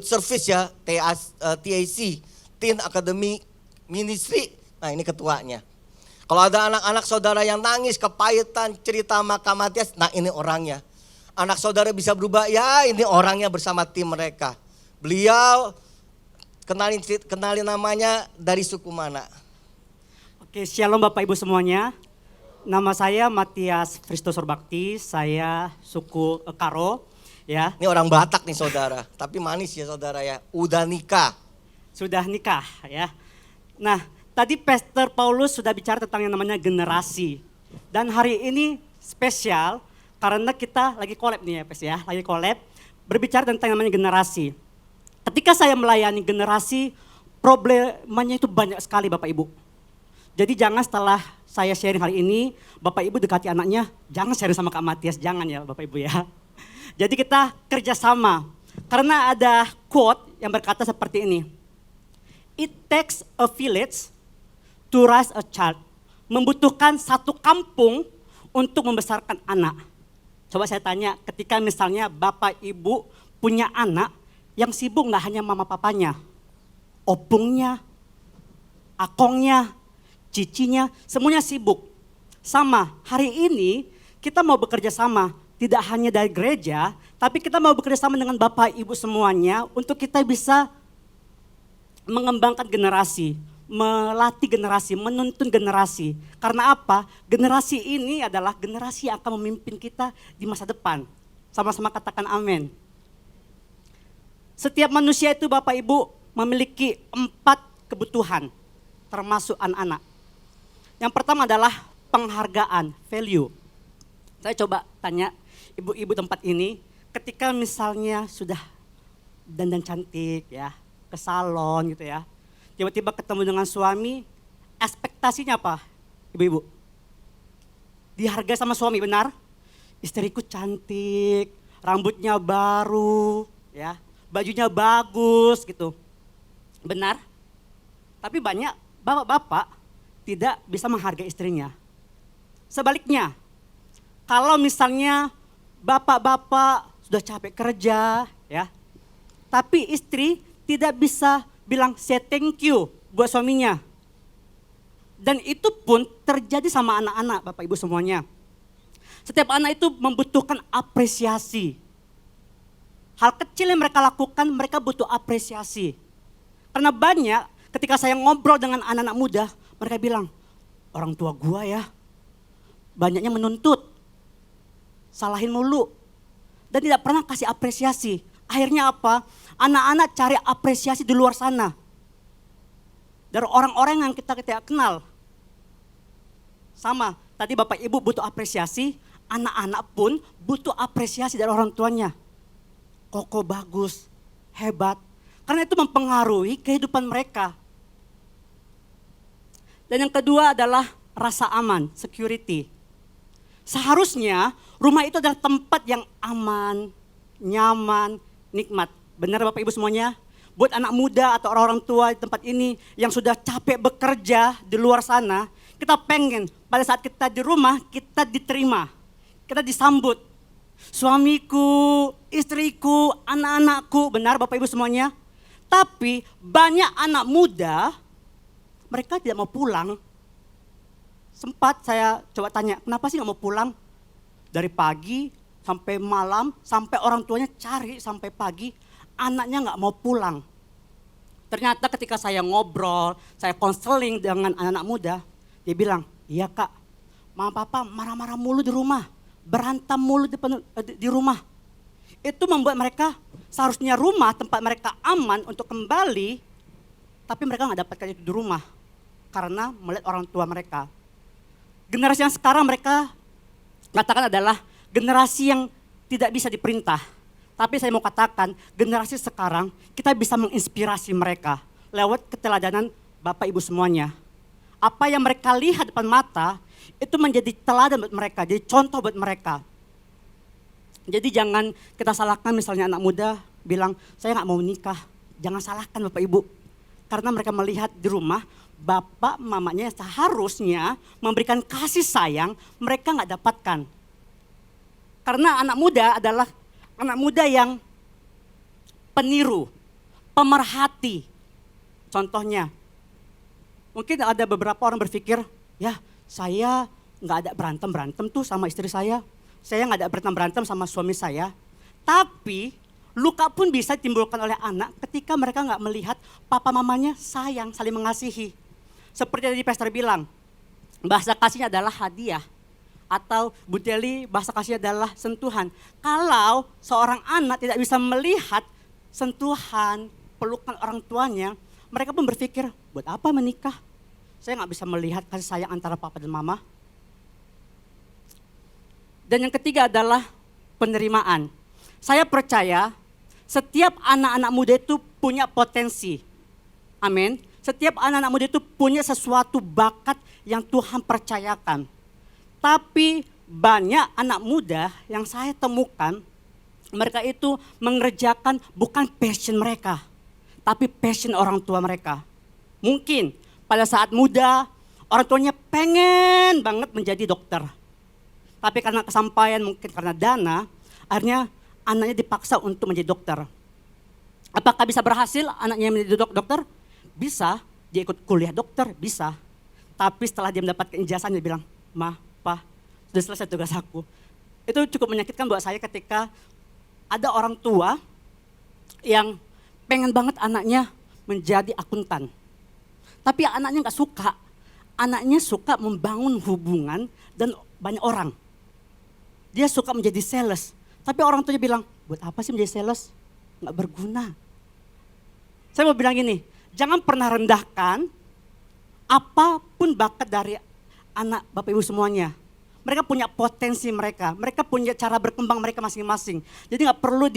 service ya, TAC, Teen Academy Ministry. Nah, ini ketuanya. Kalau ada anak-anak saudara yang nangis, kepahitan, cerita sama Kak Matias, nah ini orangnya. Anak saudara bisa berubah, ya ini orangnya bersama tim mereka. Beliau kenalin namanya, dari suku mana? Oke, shalom Bapak Ibu semuanya. Nama saya Matias Christo Surbakti, saya suku Karo ya. Ini orang Batak nih saudara, tapi manis ya saudara ya. Udah nikah. Sudah nikah ya. Nah, tadi Pastor Paulus sudah bicara tentang yang namanya generasi. Dan hari ini spesial karena kita lagi collab nih ya Pas ya, lagi collab berbicara tentang yang namanya generasi. Ketika saya melayani generasi, problemanya itu banyak sekali Bapak Ibu. Jadi jangan setelah saya sharing hari ini, Bapak Ibu dekati anaknya, jangan sharing sama Kak Matias, jangan ya Bapak Ibu ya. Jadi kita kerjasama, karena ada quote yang berkata seperti ini. It takes a village to raise a child. Membutuhkan satu kampung untuk membesarkan anak. Coba saya tanya, ketika misalnya Bapak Ibu punya anak, yang sibuk nggak hanya mama papanya, opungnya, akongnya, cicinya, semuanya sibuk. Sama, hari ini kita mau bekerja sama, tidak hanya dari gereja, tapi kita mau bekerja sama dengan Bapak Ibu semuanya untuk kita bisa mengembangkan generasi, melatih generasi, menuntun generasi. Karena apa? Generasi ini adalah generasi yang akan memimpin kita di masa depan. Sama-sama katakan amin. Setiap manusia itu Bapak Ibu memiliki 4 kebutuhan, termasuk anak-anak. Yang pertama adalah penghargaan, value. Saya coba tanya ibu-ibu tempat ini, ketika misalnya sudah dandan cantik ya, ke salon gitu ya, tiba-tiba ketemu dengan suami, ekspektasinya apa ibu-ibu? Dihargai sama suami, benar? Istriku cantik, rambutnya baru ya, bajunya bagus gitu. Benar? Tapi banyak bapak-bapak tidak bisa menghargai istrinya. Sebaliknya, kalau misalnya bapak-bapak sudah capek kerja ya, tapi istri tidak bisa bilang say thank you buat suaminya. Dan itu pun terjadi sama anak-anak Bapak Ibu semuanya. Setiap anak itu membutuhkan apresiasi. Hal kecil yang mereka lakukan, mereka butuh apresiasi. Karena banyak ketika saya ngobrol dengan anak-anak muda, mereka bilang, orang tua gua ya, banyaknya menuntut, salahin mulu, dan tidak pernah kasih apresiasi. Akhirnya apa? Anak-anak cari apresiasi di luar sana. Dari orang-orang yang kita tidak kenal. Sama, tadi Bapak Ibu butuh apresiasi, anak-anak pun butuh apresiasi dari orang tuanya. Koko bagus, hebat. Karena itu mempengaruhi kehidupan mereka. Dan yang kedua adalah rasa aman, security. Seharusnya rumah itu adalah tempat yang aman, nyaman, nikmat. Benar Bapak Ibu semuanya? Buat anak muda atau orang-orang tua di tempat ini yang sudah capek bekerja di luar sana, kita pengen pada saat kita di rumah kita diterima, kita disambut. Suamiku, istriku, anak-anakku, benar Bapak Ibu semuanya? Tapi banyak anak muda, mereka tidak mau pulang. Sempat saya coba tanya, kenapa sih gak mau pulang? Dari pagi sampai malam, sampai orang tuanya cari sampai pagi, anaknya gak mau pulang. Ternyata ketika saya ngobrol, saya konseling dengan anak-anak muda, dia bilang, iya Kak, mama papa marah-marah mulu di rumah, berantem mulu di rumah. Itu membuat mereka seharusnya rumah tempat mereka aman untuk kembali, tapi mereka gak dapatkan itu di rumah karena melihat orang tua mereka. Generasi yang sekarang mereka katakan adalah generasi yang tidak bisa diperintah. Tapi saya mau katakan generasi sekarang kita bisa menginspirasi mereka lewat keteladanan Bapak Ibu semuanya. Apa yang mereka lihat depan mata itu menjadi teladan buat mereka, jadi contoh buat mereka. Jadi jangan kita salahkan misalnya anak muda bilang, saya nggak mau nikah. Jangan salahkan Bapak Ibu. Karena mereka melihat di rumah, bapak mamanya seharusnya memberikan kasih sayang, mereka nggak dapatkan. Karena anak muda adalah anak muda yang peniru, pemerhati. Contohnya, mungkin ada beberapa orang berpikir, ya saya nggak ada berantem tuh sama istri saya nggak ada berantem sama suami saya. Tapi luka pun bisa ditimbulkan oleh anak ketika mereka nggak melihat papa mamanya sayang, saling mengasihi. Seperti tadi pastor bilang, bahasa kasihnya adalah hadiah. Atau Bu Deli, bahasa kasihnya adalah sentuhan. Kalau seorang anak tidak bisa melihat sentuhan, pelukan orang tuanya, mereka pun berpikir, buat apa menikah? Saya nggak bisa melihat kasih sayang antara papa dan mama. Dan yang ketiga adalah penerimaan. Saya percaya setiap anak-anak muda itu punya potensi. Amin. Setiap anak-anak muda itu punya sesuatu bakat yang Tuhan percayakan. Tapi banyak anak muda yang saya temukan, mereka itu mengerjakan bukan passion mereka, tapi passion orang tua mereka. Mungkin pada saat muda, orang tuanya pengen banget menjadi dokter. Tapi karena kesampaian, mungkin karena dana, akhirnya anaknya dipaksa untuk menjadi dokter. Apakah bisa berhasil anaknya menjadi dokter? Bisa, dia ikut kuliah dokter, bisa. Tapi setelah dia mendapatkan ijazahnya, dia bilang, Ma, Pa, sudah selesai tugas aku. Itu cukup menyakitkan buat saya ketika ada orang tua yang pengen banget anaknya menjadi akuntan. Tapi anaknya gak suka. Anaknya suka membangun hubungan dan banyak orang. Dia suka menjadi sales. Tapi orang tuanya bilang, buat apa sih menjadi sales? Gak berguna. Saya mau bilang gini, jangan pernah rendahkan apapun bakat dari anak Bapak Ibu semuanya. Mereka punya potensi mereka punya cara berkembang mereka masing-masing. Jadi gak perlu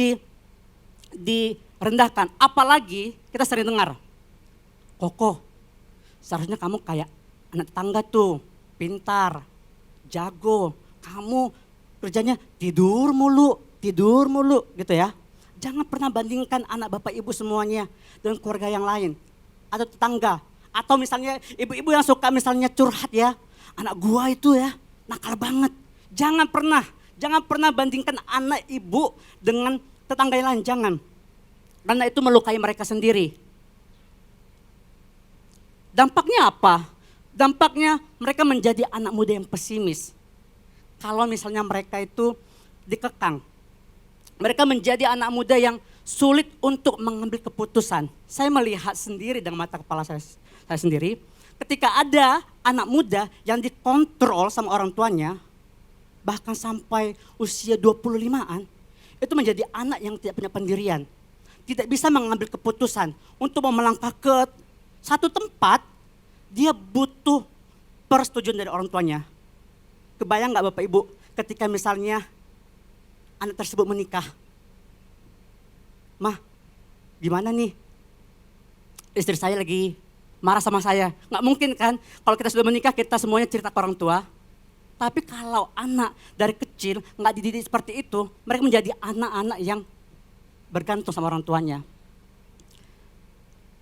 direndahkan. Apalagi kita sering dengar, Koko, seharusnya kamu kayak anak tetangga tuh, pintar, jago, kamu kerjanya tidur mulu gitu ya. Jangan pernah bandingkan anak Bapak Ibu semuanya dengan keluarga yang lain atau tetangga. Atau misalnya ibu-ibu yang suka misalnya curhat ya, anak gua itu ya nakal banget. Jangan pernah bandingkan anak ibu dengan tetangga yang lain, jangan. Karena itu melukai mereka sendiri. Dampaknya apa? Dampaknya mereka menjadi anak muda yang pesimis. Kalau misalnya mereka itu dikekang, mereka menjadi anak muda yang sulit untuk mengambil keputusan. Saya melihat sendiri dengan mata kepala saya sendiri, ketika ada anak muda yang dikontrol sama orang tuanya, bahkan sampai usia 25-an, itu menjadi anak yang tidak punya pendirian. Tidak bisa mengambil keputusan untuk melangkah ke satu tempat, dia butuh persetujuan dari orang tuanya. Kebayang gak Bapak Ibu ketika misalnya anak tersebut menikah. Mah, gimana nih? Istri saya lagi marah sama saya. Gak mungkin kan kalau kita sudah menikah kita semuanya cerita ke orang tua. Tapi kalau anak dari kecil gak dididik seperti itu, mereka menjadi anak-anak yang bergantung sama orang tuanya.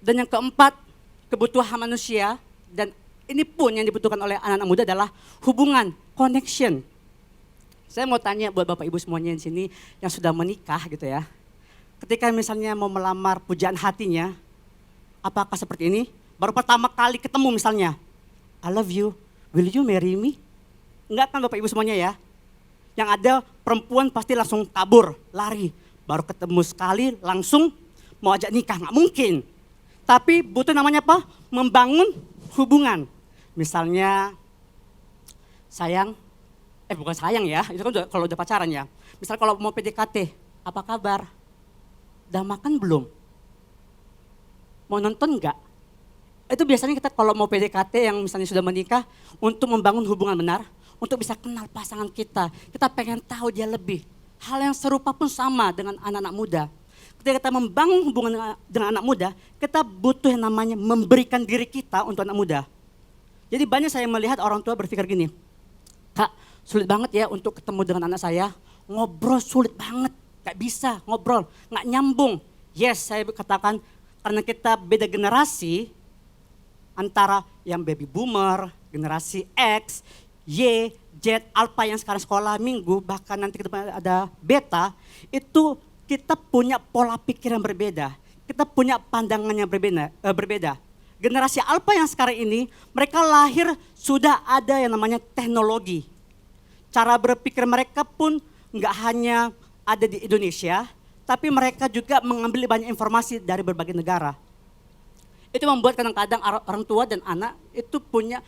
Dan yang keempat, kebutuhan manusia, dan ini pun yang dibutuhkan oleh anak-anak muda adalah hubungan, connection. Saya mau tanya buat Bapak Ibu semuanya di sini yang sudah menikah gitu ya. Ketika misalnya mau melamar pujaan hatinya, apakah seperti ini? Baru pertama kali ketemu misalnya, I love you, will you marry me? Enggak kan Bapak Ibu semuanya ya. Yang ada perempuan pasti langsung kabur, lari. Baru ketemu sekali langsung mau ajak nikah, nggak mungkin. Tapi butuh namanya apa? Membangun hubungan. Misalnya sayang, bukan sayang ya, itu kan kalau udah pacaran ya. Misal kalau mau PDKT, apa kabar? Udah makan belum? Mau nonton enggak? Itu biasanya kita kalau mau PDKT yang misalnya sudah menikah, untuk membangun hubungan benar, untuk bisa kenal pasangan kita pengen tahu dia lebih. Hal yang serupa pun sama dengan anak-anak muda. Ketika kita membangun hubungan dengan anak muda, kita butuh yang namanya memberikan diri kita untuk anak muda. Jadi banyak saya melihat orang tua berpikir gini, Kak, sulit banget ya untuk ketemu dengan anak saya. ngobrol sulit banget, gak bisa ngobrol, gak nyambung. Yes, saya katakan karena kita beda generasi antara yang baby boomer, generasi X, Y, Z, Alpha yang sekarang sekolah minggu, bahkan nanti ke depan ada beta, itu kita punya pola pikir yang berbeda. Kita punya pandangan yang berbeda. Generasi Alpha yang sekarang ini, mereka lahir sudah ada yang namanya teknologi. Cara berpikir mereka pun nggak hanya ada di Indonesia, tapi mereka juga mengambil banyak informasi dari berbagai negara. Itu membuat kadang-kadang orang tua dan anak itu punya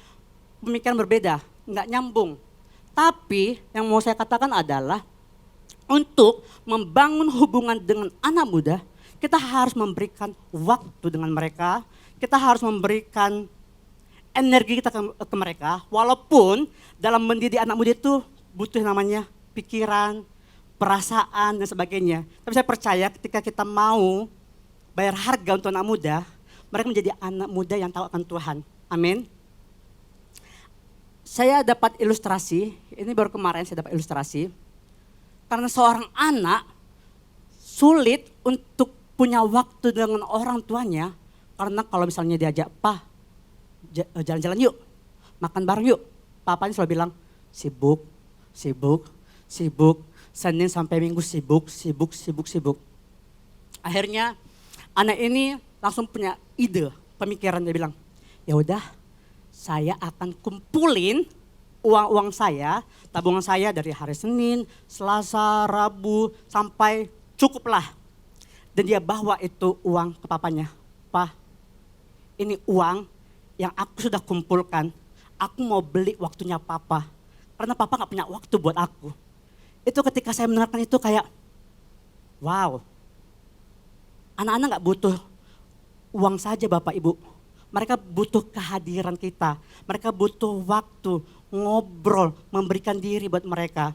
pemikiran berbeda, nggak nyambung. Tapi yang mau saya katakan adalah untuk membangun hubungan dengan anak muda, kita harus memberikan waktu dengan mereka, kita harus memberikan energi kita ke mereka, walaupun dalam mendidik anak muda itu butuh namanya pikiran, perasaan dan sebagainya. Tapi saya percaya ketika kita mau bayar harga untuk anak muda, mereka menjadi anak muda yang tahu akan Tuhan. Amin. Saya dapat ilustrasi, ini baru kemarin saya dapat ilustrasi. Karena seorang anak sulit untuk punya waktu dengan orang tuanya, karena kalau misalnya diajak, "Pa, jalan-jalan yuk, makan bareng yuk." Papanya selalu bilang, sibuk, sibuk, sibuk, Senin sampai Minggu sibuk, sibuk, sibuk, sibuk. Akhirnya anak ini langsung punya ide, pemikiran, dia bilang, ya udah, saya akan kumpulin uang-uang saya, tabungan saya dari hari Senin, Selasa, Rabu, sampai cukuplah. Dan dia bawa itu uang ke papanya. "Pa, ini uang yang aku sudah kumpulkan, aku mau beli waktunya papa. Karena papa gak punya waktu buat aku." Itu ketika saya mendengarkan itu kayak, wow. Anak-anak gak butuh uang saja Bapak Ibu. Mereka butuh kehadiran kita. Mereka butuh waktu, ngobrol, memberikan diri buat mereka.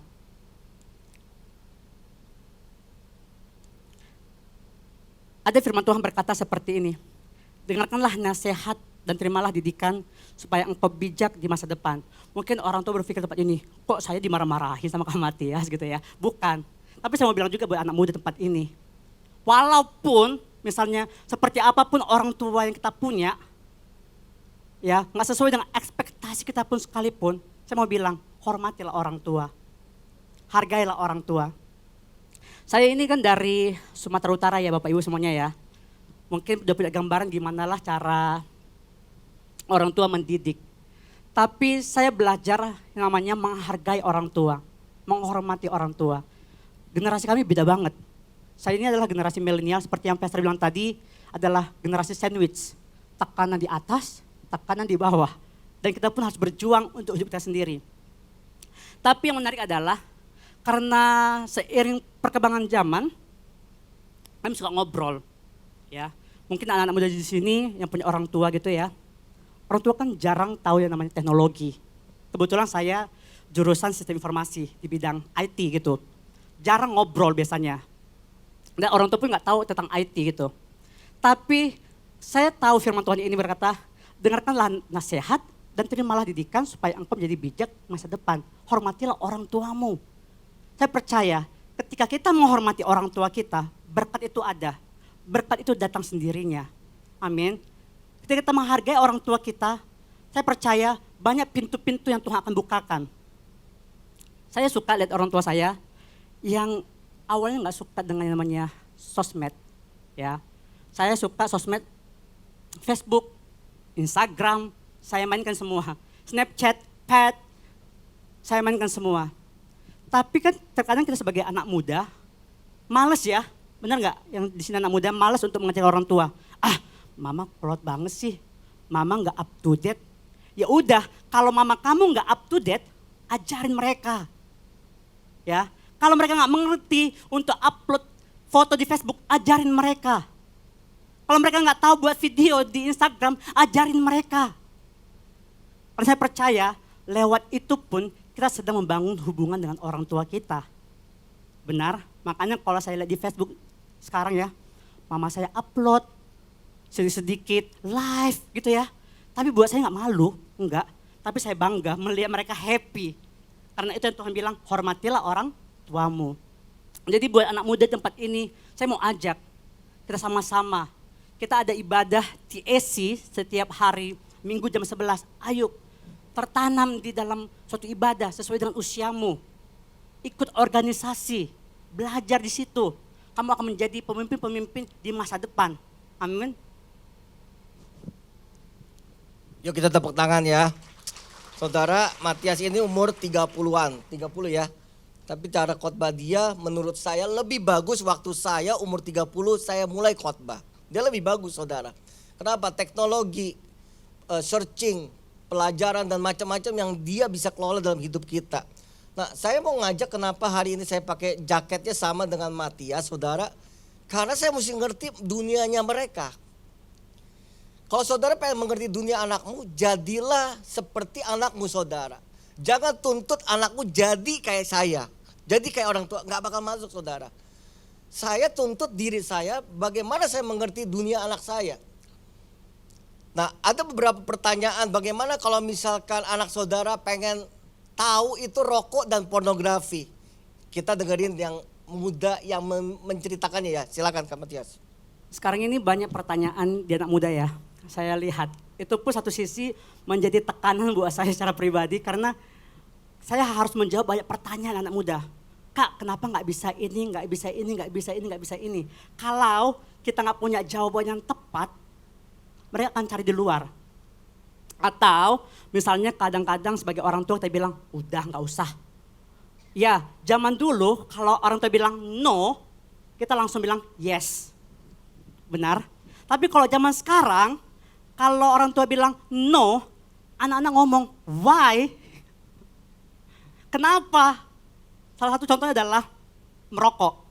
Ada firman Tuhan berkata seperti ini. Dengarkanlah nasihat dan terimalah didikan supaya engkau bijak di masa depan. Mungkin orang tua berpikir tempat ini, kok saya dimarah-marahin sama Kak Matias gitu ya. Bukan. Tapi saya mau bilang juga buat anak muda tempat ini. Walaupun misalnya seperti apapun orang tua yang kita punya, ya nggak sesuai dengan ekspektasi kita pun sekalipun, saya mau bilang hormatilah orang tua, hargailah orang tua. Saya ini kan dari Sumatera Utara ya Bapak Ibu semuanya ya, mungkin udah punya gambaran gimana lah cara orang tua mendidik. Tapi saya belajar yang namanya menghargai orang tua, menghormati orang tua. Generasi kami beda banget. Saya ini adalah generasi milenial seperti yang Pastor bilang tadi, adalah generasi sandwich, tekanan di atas, tekanan di bawah. Dan kita pun harus berjuang untuk hidup kita sendiri. Tapi yang menarik adalah karena seiring perkembangan zaman, kami suka ngobrol. Ya, mungkin anak-anak muda di sini yang punya orang tua gitu ya. Orang tua kan jarang tahu yang namanya teknologi. Kebetulan saya jurusan sistem informasi di bidang IT gitu. Jarang ngobrol biasanya. Dan orang tua pun nggak tahu tentang IT gitu. Tapi saya tahu firman Tuhan ini berkata, dengarkanlah nasihat dan terimalah didikan supaya engkau menjadi bijak masa depan. Hormatilah orang tuamu. Saya percaya ketika kita menghormati orang tua kita, berkat itu ada. Berkat itu datang sendirinya. Amin. Ketika kita menghargai orang tua kita, saya percaya banyak pintu-pintu yang Tuhan akan bukakan. Saya suka lihat orang tua saya yang awalnya nggak suka dengan yang namanya sosmed. Ya, saya suka sosmed, Facebook, Instagram, saya mainkan semua. Snapchat, Pad, saya mainkan semua. Tapi kan terkadang kita sebagai anak muda, males ya, benar nggak? Yang di sini anak muda males untuk mengecek orang tua. Mama kolot banget sih, mama nggak up to date. Ya udah, kalau mama kamu nggak up to date, ajarin mereka. Ya, kalau mereka nggak mengerti untuk upload foto di Facebook, ajarin mereka. Kalau mereka nggak tahu buat video di Instagram, ajarin mereka. Karena saya percaya lewat itu pun kita sedang membangun hubungan dengan orang tua kita. Benar, makanya kalau saya lihat di Facebook sekarang ya, mama saya upload sedikit live gitu ya. Tapi buat saya nggak malu, enggak. Tapi saya bangga melihat mereka happy. Karena itu yang Tuhan bilang, hormatilah orang tuamu. Jadi buat anak muda di tempat ini, saya mau ajak kita sama-sama. Kita ada ibadah TAC setiap hari Minggu jam 11. Ayo tertanam di dalam suatu ibadah sesuai dengan usiamu. Ikut organisasi, belajar di situ. Kamu akan menjadi pemimpin-pemimpin di masa depan. Amin. Yuk kita tepuk tangan ya. Saudara, Matias ini umur 30-an, 30 ya. Tapi cara khotbah dia menurut saya lebih bagus waktu saya umur 30 saya mulai khotbah. Dia lebih bagus saudara. Kenapa? Teknologi, searching, pelajaran dan macam-macam yang dia bisa kelola dalam hidup kita. Nah saya mau ngajak kenapa hari ini saya pakai jaketnya sama dengan Matias saudara. Karena saya mesti ngerti dunianya mereka. Kalau saudara pengen mengerti dunia anakmu, jadilah seperti anakmu saudara. Jangan tuntut anakmu jadi kayak saya. Jadi kayak orang tua, gak bakal masuk saudara. Saya tuntut diri saya bagaimana saya mengerti dunia anak saya. Nah ada beberapa pertanyaan bagaimana kalau misalkan anak saudara pengen tahu itu rokok dan pornografi. Kita dengerin yang muda yang menceritakannya ya. Silakan Kak Matias. Sekarang ini banyak pertanyaan di anak muda ya. Saya lihat. Itu pun satu sisi menjadi tekanan buat saya secara pribadi karena saya harus menjawab banyak pertanyaan anak muda. Kak, kenapa nggak bisa ini, nggak bisa ini, nggak bisa ini, nggak bisa ini. Kalau kita nggak punya jawaban yang tepat, mereka akan cari di luar. Atau misalnya kadang-kadang sebagai orang tua kita bilang, udah nggak usah. Ya, zaman dulu kalau orang tua bilang no, kita langsung bilang yes. Benar? Tapi kalau zaman sekarang, kalau orang tua bilang no, anak-anak ngomong why? Kenapa? Salah satu contohnya adalah merokok.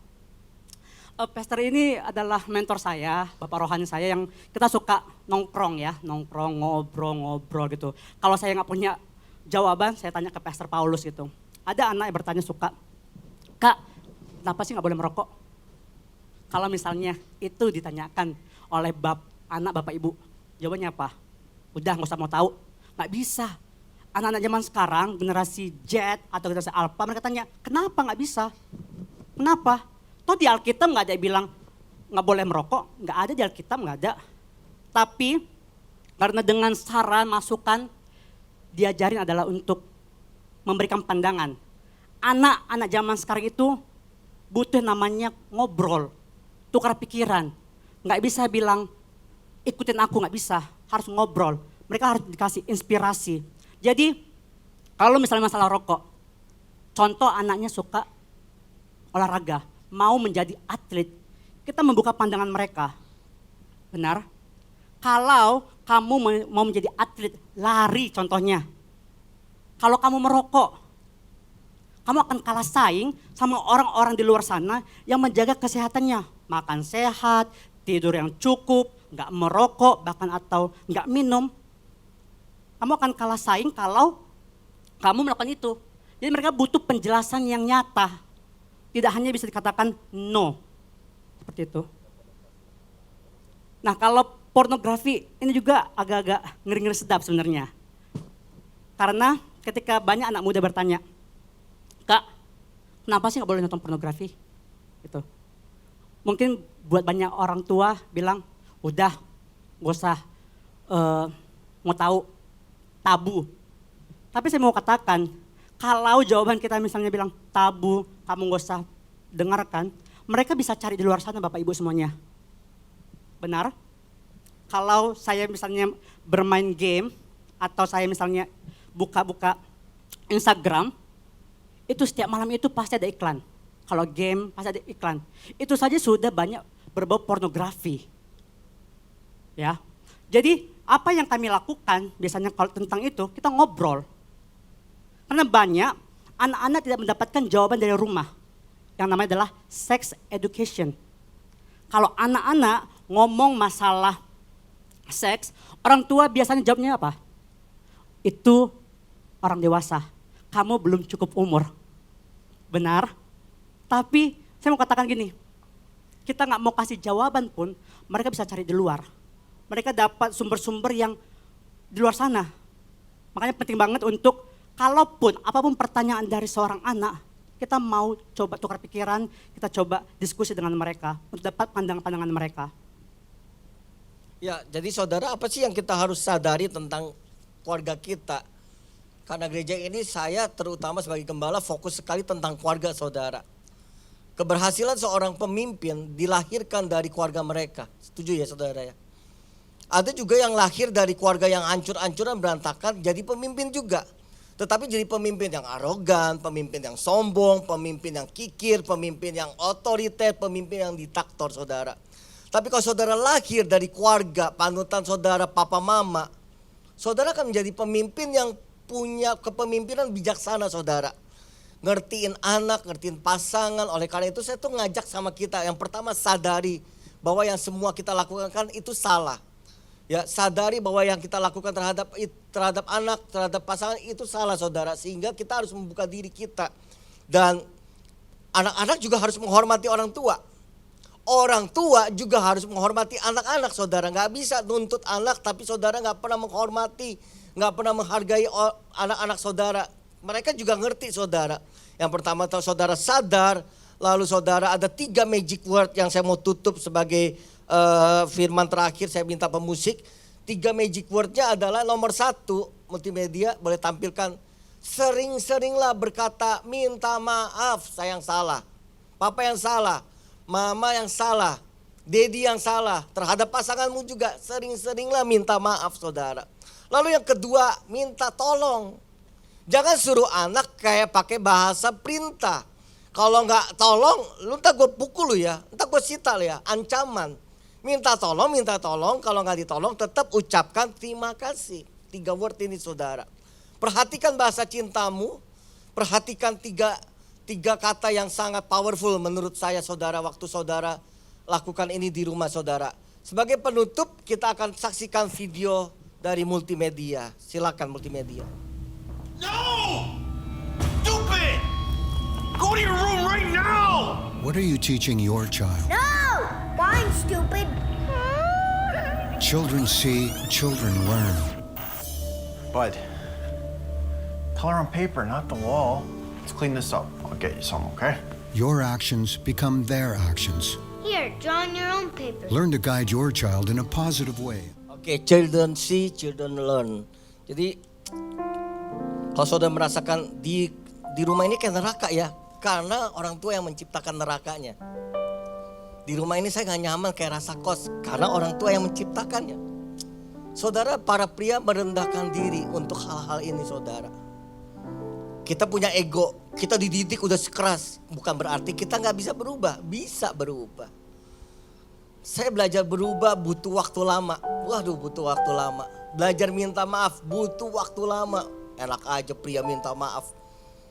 Pastor ini adalah mentor saya, bapak rohani saya yang kita suka nongkrong ya, nongkrong, ngobrol gitu. Kalau saya nggak punya jawaban, saya tanya ke Pastor Paulus gitu. Ada anak yang bertanya suka, Kak, kenapa sih nggak boleh merokok? Kalau misalnya itu ditanyakan oleh anak bapak ibu, jawabannya apa? Udah nggak usah mau tahu, nggak bisa. Anak-anak zaman sekarang, generasi Z atau generasi Alpha, mereka tanya, kenapa nggak bisa? Kenapa? Toh di Alkitab nggak ada yang bilang nggak boleh merokok, nggak ada di Alkitab, nggak ada. Tapi karena dengan saran, masukan, diajarin adalah untuk memberikan pandangan. Anak-anak zaman sekarang itu butuh namanya ngobrol, tukar pikiran. Nggak bisa bilang ikutin aku, nggak bisa, harus ngobrol. Mereka harus dikasih inspirasi. Jadi kalau misalnya masalah rokok, contoh anaknya suka olahraga, mau menjadi atlet, kita membuka pandangan mereka. Benar? Kalau kamu mau menjadi atlet, lari contohnya. Kalau kamu merokok, kamu akan kalah saing sama orang-orang di luar sana yang menjaga kesehatannya. Makan sehat, tidur yang cukup, nggak merokok, bahkan atau nggak minum. Kamu akan kalah saing kalau kamu melakukan itu. Jadi mereka butuh penjelasan yang nyata. Tidak hanya bisa dikatakan no. Seperti itu. Nah kalau pornografi ini juga agak-agak ngeri-ngeri sedap sebenarnya. Karena ketika banyak anak muda bertanya, Kak, kenapa sih nggak boleh nonton pornografi? Gitu. Mungkin buat banyak orang tua bilang, udah gak usah mau tahu, tabu. Tapi saya mau katakan, kalau jawaban kita misalnya bilang tabu, kamu gak usah dengarkan, mereka bisa cari di luar sana Bapak Ibu semuanya. Benar? Kalau saya misalnya bermain game, atau saya misalnya buka-buka Instagram, itu setiap malam itu pasti ada iklan. Kalau game pasti ada iklan. Itu saja sudah banyak berbau pornografi. Ya. Jadi apa yang kami lakukan biasanya kalau tentang itu kita ngobrol. Karena banyak anak-anak tidak mendapatkan jawaban dari rumah. Yang namanya adalah sex education. Kalau anak-anak ngomong masalah seks, orang tua biasanya jawabnya apa? Itu orang dewasa, kamu belum cukup umur. Benar? Tapi saya mau katakan gini, kita nggak mau kasih jawaban pun, mereka bisa cari di luar. Mereka dapat sumber-sumber yang di luar sana. Makanya penting banget untuk, kalaupun apapun pertanyaan dari seorang anak, kita mau coba tukar pikiran, kita coba diskusi dengan mereka untuk dapat pandangan-pandangan mereka. Ya, jadi saudara, apa sih yang kita harus sadari tentang keluarga kita? Karena gereja ini saya terutama sebagai gembala fokus sekali tentang keluarga saudara. Keberhasilan seorang pemimpin dilahirkan dari keluarga mereka. Setuju ya saudara ya? Ada juga yang lahir dari keluarga yang hancur-hancuran berantakan jadi pemimpin juga. Tetapi jadi pemimpin yang arogan, pemimpin yang sombong, pemimpin yang kikir, pemimpin yang otoriter, pemimpin yang diktator saudara. Tapi kalau saudara lahir dari keluarga panutan saudara papa mama, saudara akan menjadi pemimpin yang punya kepemimpinan bijaksana saudara. Ngertiin anak, ngertiin pasangan. Oleh karena itu saya tuh ngajak sama kita, yang pertama sadari bahwa yang semua kita lakukan kan itu salah. Ya, sadari bahwa yang kita lakukan terhadap anak, terhadap pasangan itu salah saudara. Sehingga kita harus membuka diri kita. Dan anak-anak juga harus menghormati orang tua. Orang tua juga harus menghormati anak-anak saudara. Gak bisa nuntut anak tapi saudara gak pernah menghormati, gak pernah menghargai anak-anak saudara. Mereka juga ngerti saudara. Yang pertama saudara sadar, lalu saudara ada 3 magic word yang saya mau tutup sebagai firman terakhir. Saya minta pemusik. 3 magic wordnya adalah nomor 1, multimedia boleh tampilkan. Sering-seringlah berkata minta maaf, saya yang salah, papa yang salah, mama yang salah, daddy yang salah. Terhadap pasanganmu juga sering-seringlah minta maaf saudara. Lalu yang kedua, minta tolong. Jangan suruh anak kayak pakai bahasa perintah. Kalau nggak tolong, lu ntar gue pukul lu ya, ntar gue sita lu ya, ancaman. Minta tolong, kalau nggak ditolong tetap ucapkan terima kasih. 3 word ini saudara. Perhatikan bahasa cintamu, perhatikan tiga kata yang sangat powerful menurut saya saudara waktu saudara lakukan ini di rumah saudara. Sebagai penutup kita akan saksikan video dari multimedia. Silakan multimedia. No! Stupid! Go to your room right now! What are you teaching your child? No! Mine's stupid. Children see, children learn. Bud, color on paper, not the wall. Let's clean this up. I'll get you some, okay? Your actions become their actions. Here, draw on your own paper. Learn to guide your child in a positive way. Oke, children see, children learn. Jadi kalau saudara merasakan di rumah ini kayak neraka ya, karena orang tua yang menciptakan nerakanya. Di rumah ini saya gak nyaman kayak rasa kos, karena orang tua yang menciptakannya. Saudara, para pria merendahkan diri untuk hal-hal ini saudara. Kita punya ego, kita dididik udah sekeras. Bukan berarti kita gak bisa berubah, bisa berubah. Saya belajar berubah butuh waktu lama. Waduh, butuh waktu lama. Belajar minta maaf butuh waktu lama. Enak aja pria minta maaf.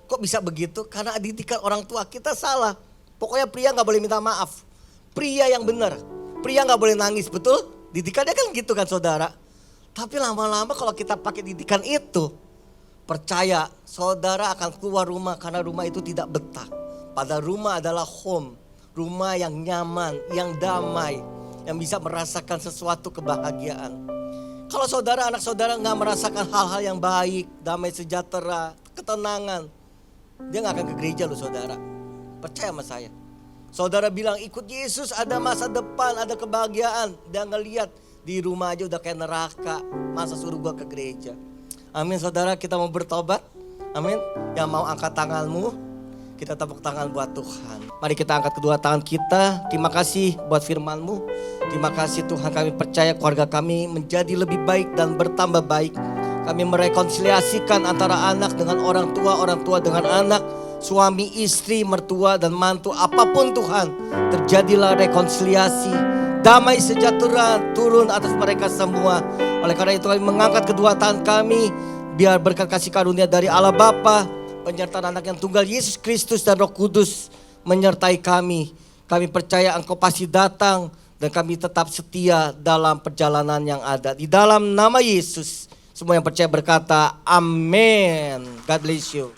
Kok bisa begitu? Karena didikan orang tua kita salah. Pokoknya pria gak boleh minta maaf. Pria yang benar, pria gak boleh nangis, betul? Didikannya kan gitu kan saudara. Tapi lama-lama kalau kita pakai didikan itu, percaya saudara akan keluar rumah karena rumah itu tidak betah. Pada rumah adalah home, rumah yang nyaman, yang damai, yang bisa merasakan sesuatu kebahagiaan. Kalau saudara, anak saudara gak merasakan hal-hal yang baik, damai sejahtera, ketenangan, dia gak akan ke gereja loh saudara. Percaya sama saya. Saudara bilang ikut Yesus ada masa depan, ada kebahagiaan. Dia ngeliat di rumah aja udah kayak neraka. Masa suruh gua ke gereja. Amin saudara, kita mau bertobat. Amin. Yang mau angkat tanganmu, kita tepuk tangan buat Tuhan. Mari kita angkat kedua tangan kita. Terima kasih buat firman-Mu. Terima kasih Tuhan, kami percaya keluarga kami menjadi lebih baik dan bertambah baik. Kami merekonsiliasikan antara anak dengan orang tua dengan anak. Suami, istri, mertua, dan mantu, apapun Tuhan, terjadilah rekonsiliasi, damai sejahtera turun atas mereka semua. Oleh karena itu kami mengangkat kedua tangan kami, biar berkat kasih karunia dari Allah Bapa, penyertaan anak yang tunggal Yesus Kristus dan Roh Kudus menyertai kami. Kami percaya Engkau pasti datang dan kami tetap setia dalam perjalanan yang ada. Di dalam nama Yesus, semua yang percaya berkata, Amin. God bless you.